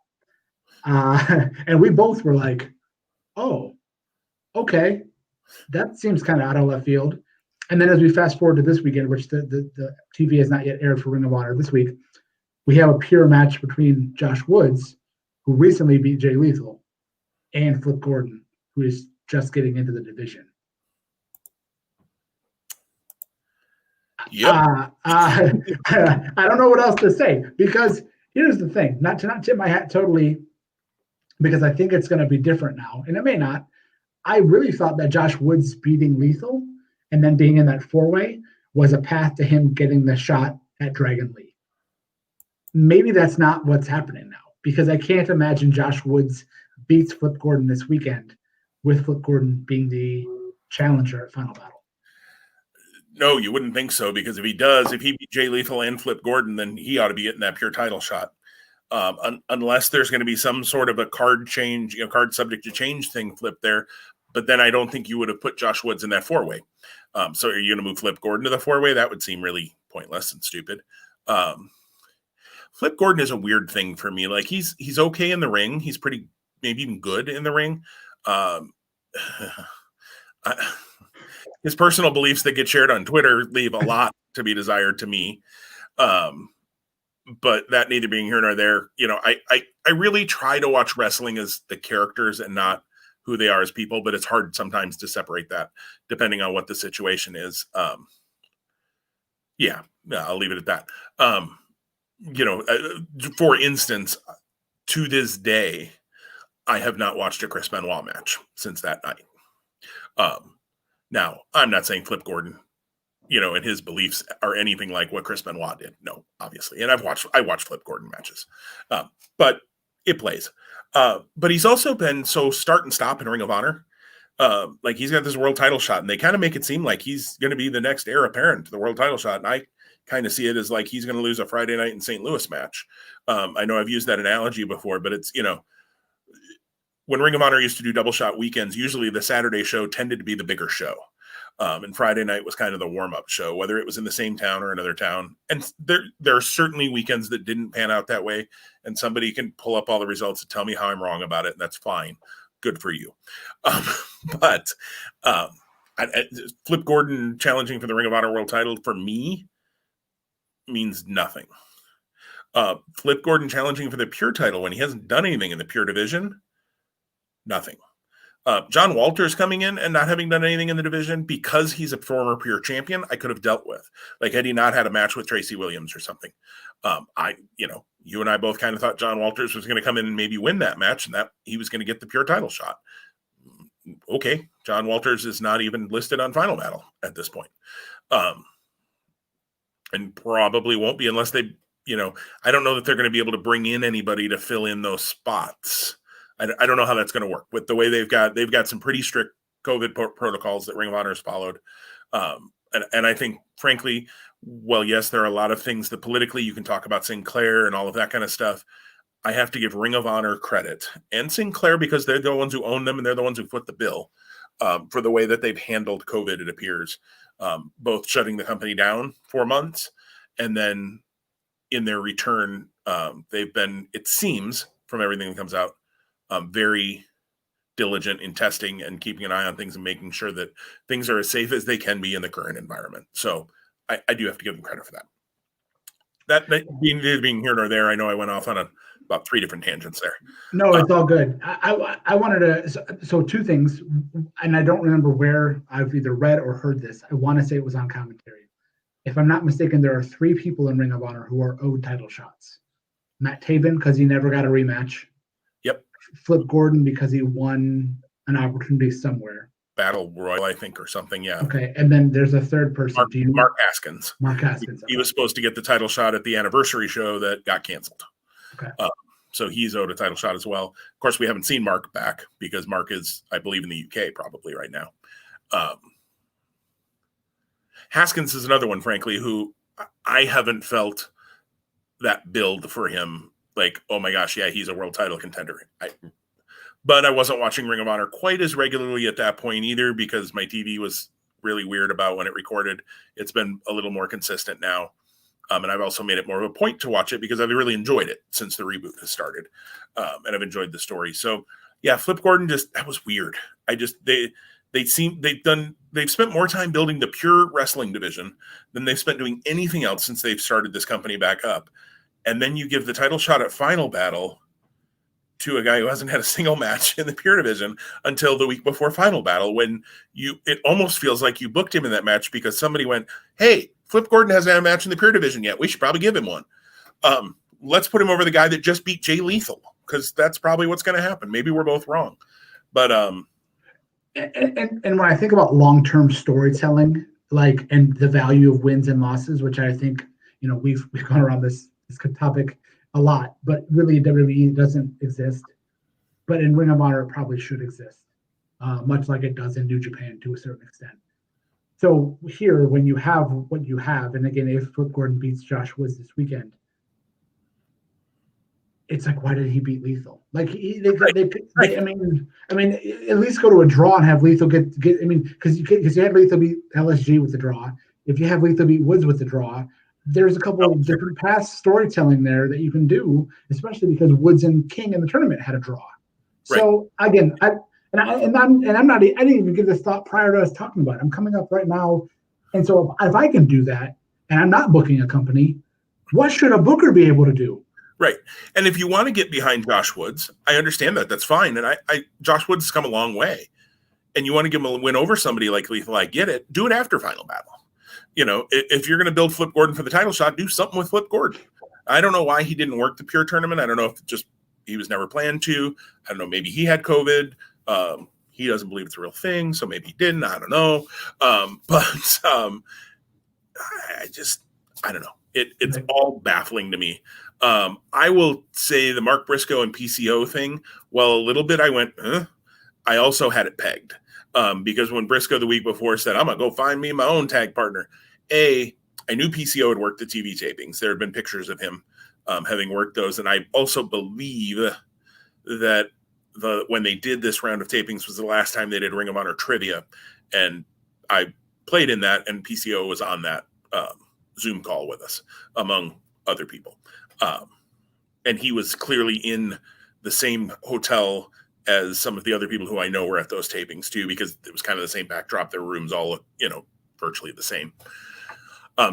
And we both were like, oh, okay, that seems kind of out of left field. And then as we fast forward to this weekend, which the TV has not yet aired for Ring of Honor this week, we have a pure match between Josh Woods, who recently beat Jay Lethal, and Flip Gordon, who is just getting into the division. Yep. I don't know what else to say, because here's the thing, not to tip my hat totally, because I think it's going to be different now, and it may not. I really thought that Josh Woods beating Lethal and then being in that four-way was a path to him getting the shot at Dragon Lee. Maybe that's not what's happening now, because I can't imagine Josh Woods beats Flip Gordon this weekend with Flip Gordon being the challenger at Final Battle. No, you wouldn't think so, because if he beat Jay Lethal and Flip Gordon, then he ought to be getting that pure title shot. Unless there's going to be some sort of a card change, card subject to change thing flipped there. But then I don't think you would have put Josh Woods in that four-way. So are you going to move Flip Gordon to the four-way? That would seem really pointless and stupid. Flip Gordon is a weird thing for me. Like he's okay in the ring. He's pretty, maybe even good in the ring. His personal beliefs that get shared on Twitter leave a lot to be desired to me. But that neither being here nor there, I really try to watch wrestling as the characters and not who they are as people, but it's hard sometimes to separate that depending on what the situation is. I'll leave it at that. For instance, to this day, I have not watched a Chris Benoit match since that night. Now, I'm not saying Flip Gordon, and his beliefs are anything like what Chris Benoit did. No, obviously. And I watched Flip Gordon matches, but it plays. But he's also been so start and stop in Ring of Honor. Like he's got this world title shot, and they kind of make it seem like he's going to be the next heir apparent to the world title shot. And I kind of see it as like he's going to lose a Friday night in St. Louis match. I know I've used that analogy before, but it's, when Ring of Honor used to do double shot weekends, usually the Saturday show tended to be the bigger show. And Friday night was kind of the warm-up show, whether it was in the same town or another town. And there are certainly weekends that didn't pan out that way, and somebody can pull up all the results and tell me how I'm wrong about it, and that's fine. Good for you. But Flip Gordon challenging for the Ring of Honor world title, for me, means nothing. Flip Gordon challenging for the pure title when he hasn't done anything in the pure division, nothing. John Walters coming in and not having done anything in the division because he's a former pure champion, I could have dealt with. Like had he not had a match with Tracy Williams or something. You and I both kind of thought John Walters was going to come in and maybe win that match and that he was going to get the pure title shot. Okay. John Walters is not even listed on Final Battle at this point. And probably won't be unless they, I don't know that they're going to be able to bring in anybody to fill in those spots. I don't know how that's going to work with the way they've got some pretty strict COVID protocols that Ring of Honor has followed. and I think, frankly, well, yes, there are a lot of things that politically you can talk about Sinclair and all of that kind of stuff. I have to give Ring of Honor credit and Sinclair because they're the ones who own them and they're the ones who foot the bill for the way that they've handled COVID, it appears, both shutting the company down for months and then in their return, they've been, it seems, from everything that comes out, very diligent in testing and keeping an eye on things and making sure that things are as safe as they can be in the current environment. So I do have to give them credit for that. That being here nor there, I know I went off on about 3 different tangents there. No, it's all good. I wanted to, so 2 things, and I don't remember where I've either read or heard this. I want to say it was on commentary. If I'm not mistaken, there are 3 people in Ring of Honor who are owed title shots. Matt Taven, because he never got a rematch. Yep. Flip Gordon, because he won an opportunity somewhere. Battle Royal, I think, or something, yeah. Okay, and then there's a third person. Mark Haskins. Mark Haskins. He was supposed to get the title shot at the anniversary show that got canceled. Okay. So he's owed a title shot as well. Of course, we haven't seen Mark back because Mark is, I believe, in the UK probably right now. Haskins is another one, frankly, who I haven't felt that build for him. Like, oh my gosh, yeah, he's a world title contender. But I wasn't watching Ring of Honor quite as regularly at that point either because my TV was really weird about when it recorded. It's been a little more consistent now. And I've also made it more of a point to watch it because I've really enjoyed it since the reboot has started. And I've enjoyed the story. So yeah, Flip Gordon that was weird. They've spent more time building the pure wrestling division than they've spent doing anything else since they've started this company back up. And then you give the title shot at Final Battle to a guy who hasn't had a single match in the pure division until the week before Final Battle, when it almost feels like you booked him in that match because somebody went, hey, Flip Gordon hasn't had a match in the pure division yet. We should probably give him one. Let's put him over the guy that just beat Jay Lethal because that's probably what's going to happen. Maybe we're both wrong. But and when I think about long-term storytelling, like, and the value of wins and losses, which I think, we've gone around this topic a lot, but really WWE doesn't exist. But in Ring of Honor, it probably should exist, much like it does in New Japan to a certain extent. So here, when you have what you have, and again, if Flip Gordon beats Josh Woods this weekend, it's like, why did he beat Lethal? Like, I mean, at least go to a draw and have Lethal get. I mean, because you had Lethal beat LSG with the draw. If you have Lethal beat Woods with the draw, there's a couple of different past storytelling there that you can do, especially because Woods and King in the tournament had a draw. Right. So again, I didn't even give this thought prior to us talking about it. I'm coming up right now, and so if I can do that, and I'm not booking a company, what should a booker be able to do? Right. And if you want to get behind Josh Woods, I understand that. That's fine. And Josh Woods has come a long way. And you want to give him a win over somebody like Lethal, I get it. Do it after Final Battle. If you're going to build Flip Gordon for the title shot, do something with Flip Gordon. I don't know why he didn't work the pure tournament. I don't know if just he was never planned to. I don't know. Maybe he had COVID. He doesn't believe it's a real thing, so maybe he didn't. I don't know. I don't know. It's all baffling to me. I will say the Mark Briscoe and PCO thing, well, a little bit I went, I also had it pegged. Because when Briscoe the week before said, I'm going to go find me my own tag partner, I knew PCO had worked the TV tapings. There had been pictures of him having worked those. And I also believe that when they did this round of tapings was the last time they did Ring of Honor trivia. And I played in that, and PCO was on that Zoom call with us, among other people. And he was clearly in the same hotel as some of the other people who I know were at those tapings too, because it was kind of the same backdrop. Their rooms all, virtually the same.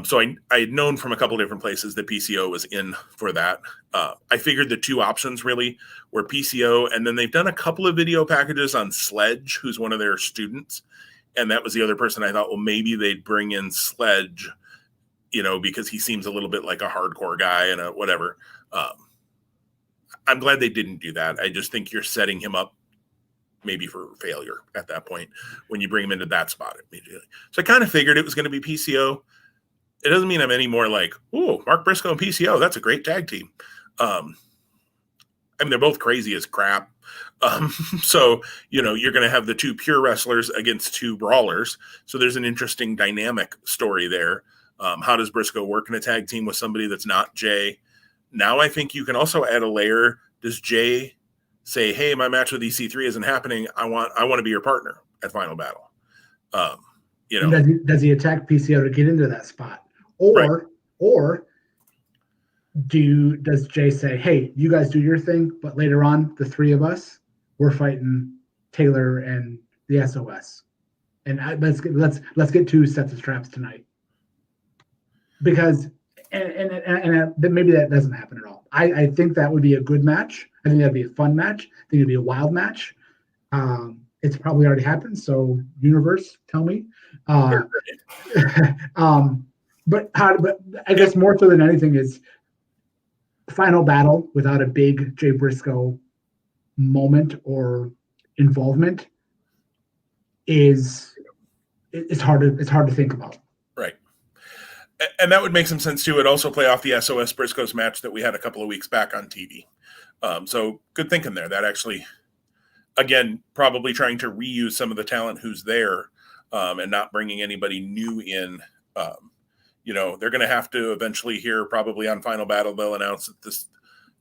So I had known from a couple different places that PCO was in for that. I figured the 2 options really were PCO, and then they've done a couple of video packages on Sledge, who's one of their students. And that was the other person I thought, well, maybe they'd bring in Sledge, because he seems a little bit like a hardcore guy and whatever. I'm glad they didn't do that. I just think you're setting him up maybe for failure at that point when you bring him into that spot immediately. So I kind of figured it was going to be PCO. It doesn't mean I'm any more like, oh, Mark Briscoe and PCO, that's a great tag team. They're both crazy as crap, So, you're going to have the two pure wrestlers against two brawlers. So there's an interesting dynamic story there. How does Briscoe work in a tag team with somebody that's not Jay? Now I think you can also add a layer. Does Jay say, hey, my match with EC3 isn't happening. I want to be your partner at Final Battle. Does he attack PCO to get into that spot? Or does Jay say, hey, you guys do your thing, but later on, the three of us, we're fighting Taylor and the SOS. And let's get two sets of straps tonight. Because and maybe that doesn't happen at all. I think that would be a good match. I think that'd be a fun match. I think it'd be a wild match. It's probably already happened. So universe, tell me. But I guess more so than anything is Final Battle without a big Jay Briscoe moment or involvement is hard to think about. Right. And that would make some sense too. It also play off the SOS Briscoe's match that we had a couple of weeks back on TV. So good thinking there. That actually, again, probably trying to reuse some of the talent who's there and not bringing anybody new in. They're going to have to eventually hear probably on Final Battle, they'll announce that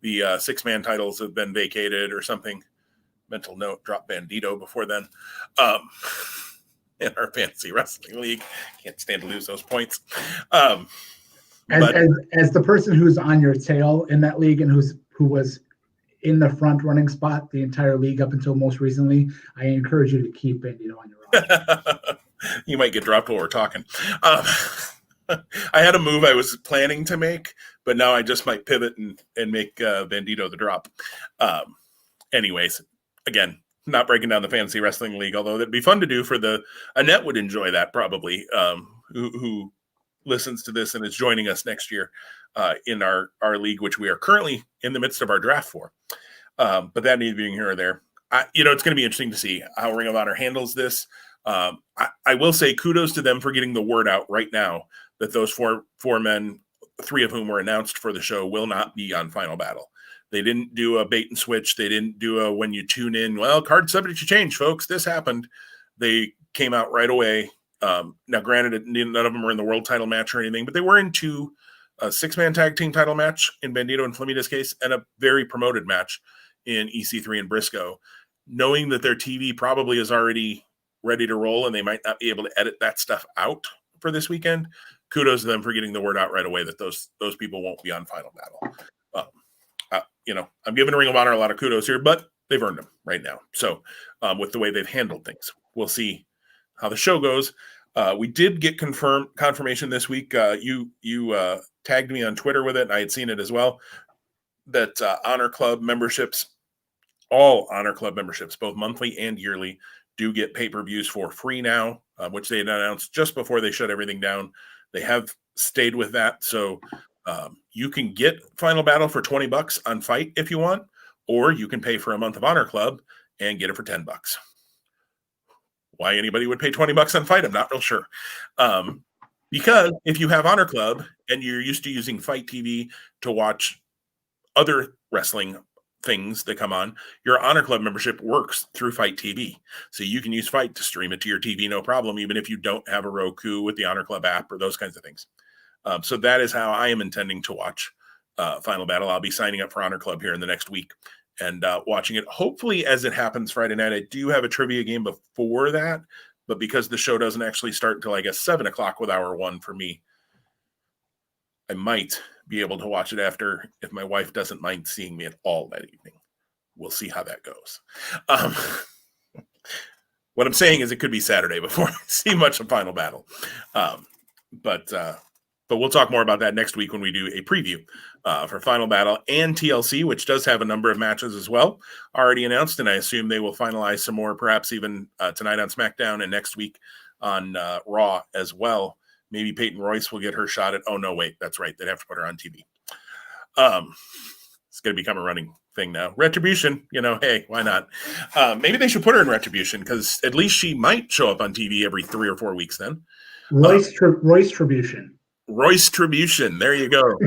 the 6-man titles have been vacated or something. Mental note, drop Bandito before then. In our fantasy wrestling league. Can't stand to lose those points. As the person who's on your tail in that league and who was in the front running spot the entire league up until most recently, I encourage you to keep Bandito on your roster. You might get dropped while we're talking. I had a move I was planning to make, but now I just might pivot and make Bandito the drop. Anyways, again, not breaking down the fantasy wrestling league, although that'd be fun to do for Annette would enjoy that probably, who listens to this and is joining us next year in our league, which we are currently in the midst of our draft for. But that needs being here or there. It's going to be interesting to see how Ring of Honor handles this. I will say kudos to them for getting the word out right now that those four men, 3 of whom were announced for the show, will not be on Final Battle. They didn't do a bait and switch. They didn't do a when you tune in, well, card subject to change, folks. This happened. They came out right away. Now, granted, none of them were in the world title match or anything, but they were into a 6-man tag team title match in Bandito and Flamita's case and a very promoted match in EC3 and Briscoe. Knowing that their TV probably is already ready to roll and they might not be able to edit that stuff out for this weekend, kudos to them for getting the word out right away that those people won't be on Final Battle. I'm giving Ring of Honor a lot of kudos here, but they've earned them right now. So with the way they've handled things, we'll see how the show goes. We did get confirmation this week. You tagged me on Twitter with it, and I had seen it as well, that Honor Club memberships, all Honor Club memberships, both monthly and yearly, do get pay-per-views for free now, which they had announced just before they shut everything down. They have stayed with that. So you can get Final Battle for $20 on Fight if you want, or you can pay for a month of Honor Club and get it for $10. Why anybody would pay $20 on Fight, I'm not real sure. Because if you have Honor Club and you're used to using Fight TV to watch other wrestling things that come on, your Honor Club membership works through Fight TV. So you can use Fight to stream it to your TV, no problem, even if you don't have a Roku with the Honor Club app or those kinds of things. So that is how I am intending to watch Final Battle. I'll be signing up for Honor Club here in the next week and watching it. Hopefully, as it happens Friday night, I do have a trivia game before that, but because the show doesn't actually start until, I guess, 7 o'clock with hour 1 for me, I might be able to watch it after if my wife doesn't mind seeing me at all that evening. We'll see how that goes. What I'm saying is it could be Saturday before I see much of Final Battle. But we'll talk more about that next week when we do a preview for Final Battle and TLC, which does have a number of matches as well already announced. And I assume they will finalize some more, perhaps even tonight on SmackDown and next week on Raw as well. Maybe Peyton Royce will get her shot at, oh, no, wait, that's right. They'd have to put her on TV. It's going to become a running thing now. Retribution, hey, why not? Maybe they should put her in Retribution because at least she might show up on TV every 3 or 4 weeks then. Royce Tribution. Royce Tribution. There you go.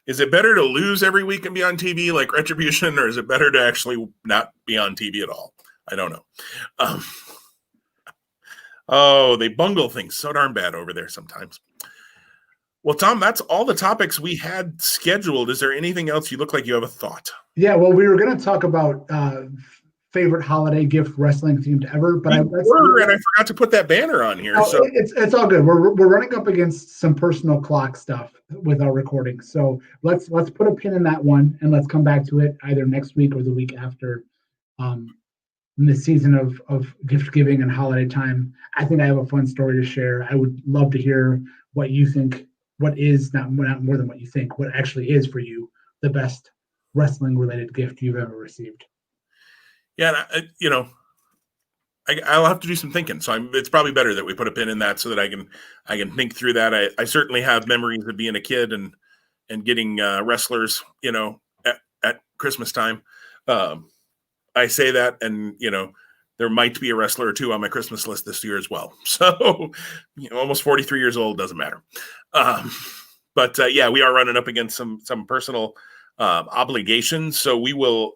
Is it better to lose every week and be on TV like Retribution, or is it better to actually not be on TV at all? I don't know. They bungle things so darn bad over there sometimes. Well, Tom, that's all the topics we had scheduled. Is there anything else? You look like you have a thought. Yeah, well, we were going to talk about favorite holiday gift wrestling themed ever, but and I forgot to put that banner on here. So it's all good. We're running up against some personal clock stuff with our recording, so let's put a pin in that one, and let's come back to it either next week or the week after. In the season of gift giving and holiday time, I think I have a fun story to share. I would love to hear what you think. What is not more than what you think? What actually is for you the best wrestling related gift you've ever received? Yeah, I'll have to do some thinking. So it's probably better that we put a pin in that so that I can think through that. I certainly have memories of being a kid and getting wrestlers, at Christmas time. I say that, and there might be a wrestler or two on my Christmas list this year as well. So, almost 43 years old, doesn't matter. But we are running up against some personal obligations. So we'll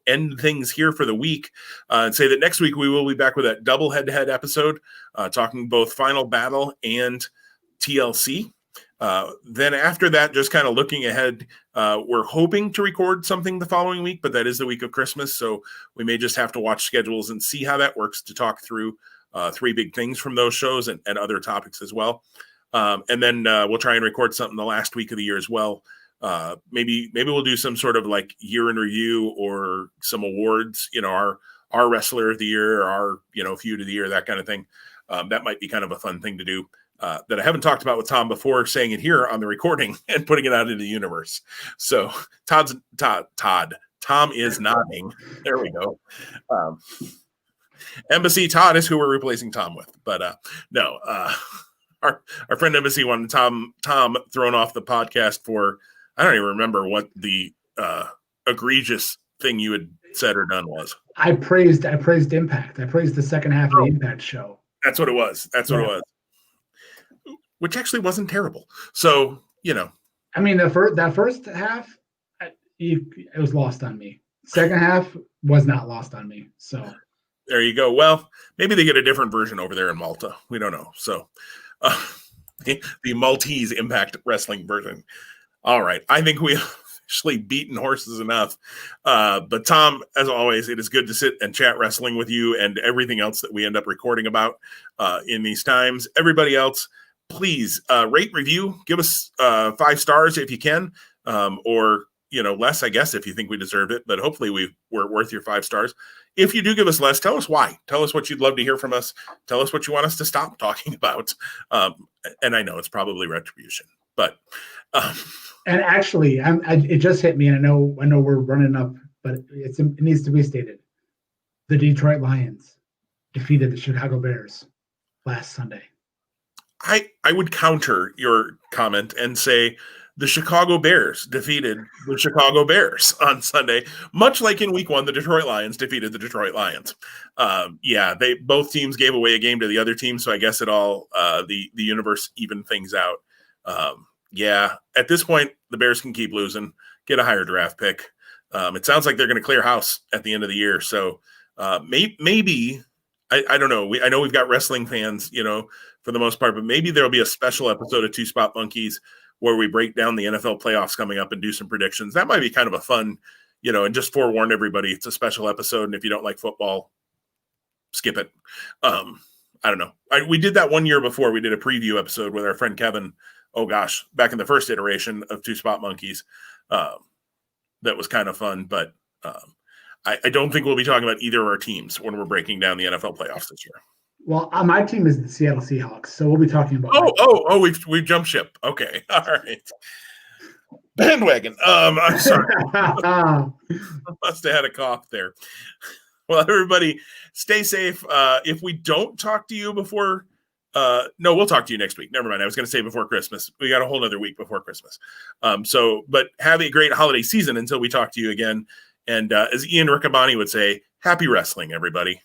end things here for the week and say that next week we will be back with that double head-to-head episode, talking both Final Battle and TLC. Then after that, just kind of looking ahead, we're hoping to record something the following week, but that is the week of Christmas. So we may just have to watch schedules and see how that works to talk through three big things from those shows and other topics as well. And then we'll try and record something the last week of the year as well. Maybe we'll do some sort of like year in review or some awards, our wrestler of the year, or our, feud of the year, that kind of thing. That might be kind of a fun thing to do. That I haven't talked about with Tom before saying it here on the recording and putting it out into the universe. So Tom is nodding. There we go. Embassy Todd is who we're replacing Tom with, but no, our friend Embassy wanted Tom thrown off the podcast for, I don't even remember what the egregious thing you had said or done was. I praised Impact. I praised the second half of the Impact show. That's what it was. What it was. Which actually wasn't terrible. So, I mean, that first half, it was lost on me. Second half was not lost on me. So there you go. Well, maybe they get a different version over there in Malta. We don't know. So the Maltese Impact Wrestling version. All right. I think we actually beaten horses enough. But Tom, as always, it is good to sit and chat wrestling with you and everything else that we end up recording about in these times. Everybody else, please rate, review, give us 5 stars if you can, or less, I guess, if you think we deserve it. But hopefully we're worth your 5 stars. If you do give us less, tell us why. Tell us what you'd love to hear from us. Tell us what you want us to stop talking about. And I know it's probably Retribution, but and actually, it just hit me, and I know we're running up, but it needs to be stated: the Detroit Lions defeated the Chicago Bears last Sunday. I would counter your comment and say the Chicago Bears defeated the Chicago Bears on Sunday, much like in week 1, the Detroit Lions defeated the Detroit Lions. Both teams gave away a game to the other team. So I guess it all, the universe evened things out. At this point, the Bears can keep losing, get a higher draft pick. It sounds like they're going to clear house at the end of the year. So maybe, I don't know. I know we've got wrestling fans, for the most part, but maybe there'll be a special episode of Two Spot Monkeys where we break down the NFL playoffs coming up and do some predictions. That might be kind of a fun, and just forewarn everybody, it's a special episode. And if you don't like football, skip it. I don't know. We did that one year before. We did a preview episode with our friend Kevin. Oh gosh, back in the first iteration of Two Spot Monkeys. That was kind of fun, but I don't think we'll be talking about either of our teams when we're breaking down the NFL playoffs this year. Well, my team is the Seattle Seahawks, so we'll be talking about. We've jumped ship. Okay, all right. Bandwagon. I'm sorry. I must have had a cough there. Well, everybody, stay safe. If we don't talk to you before, no, we'll talk to you next week. Never mind. I was going to say before Christmas. We got a whole other week before Christmas. But have a great holiday season until we talk to you again. And as Ian Riccaboni would say, happy wrestling, everybody.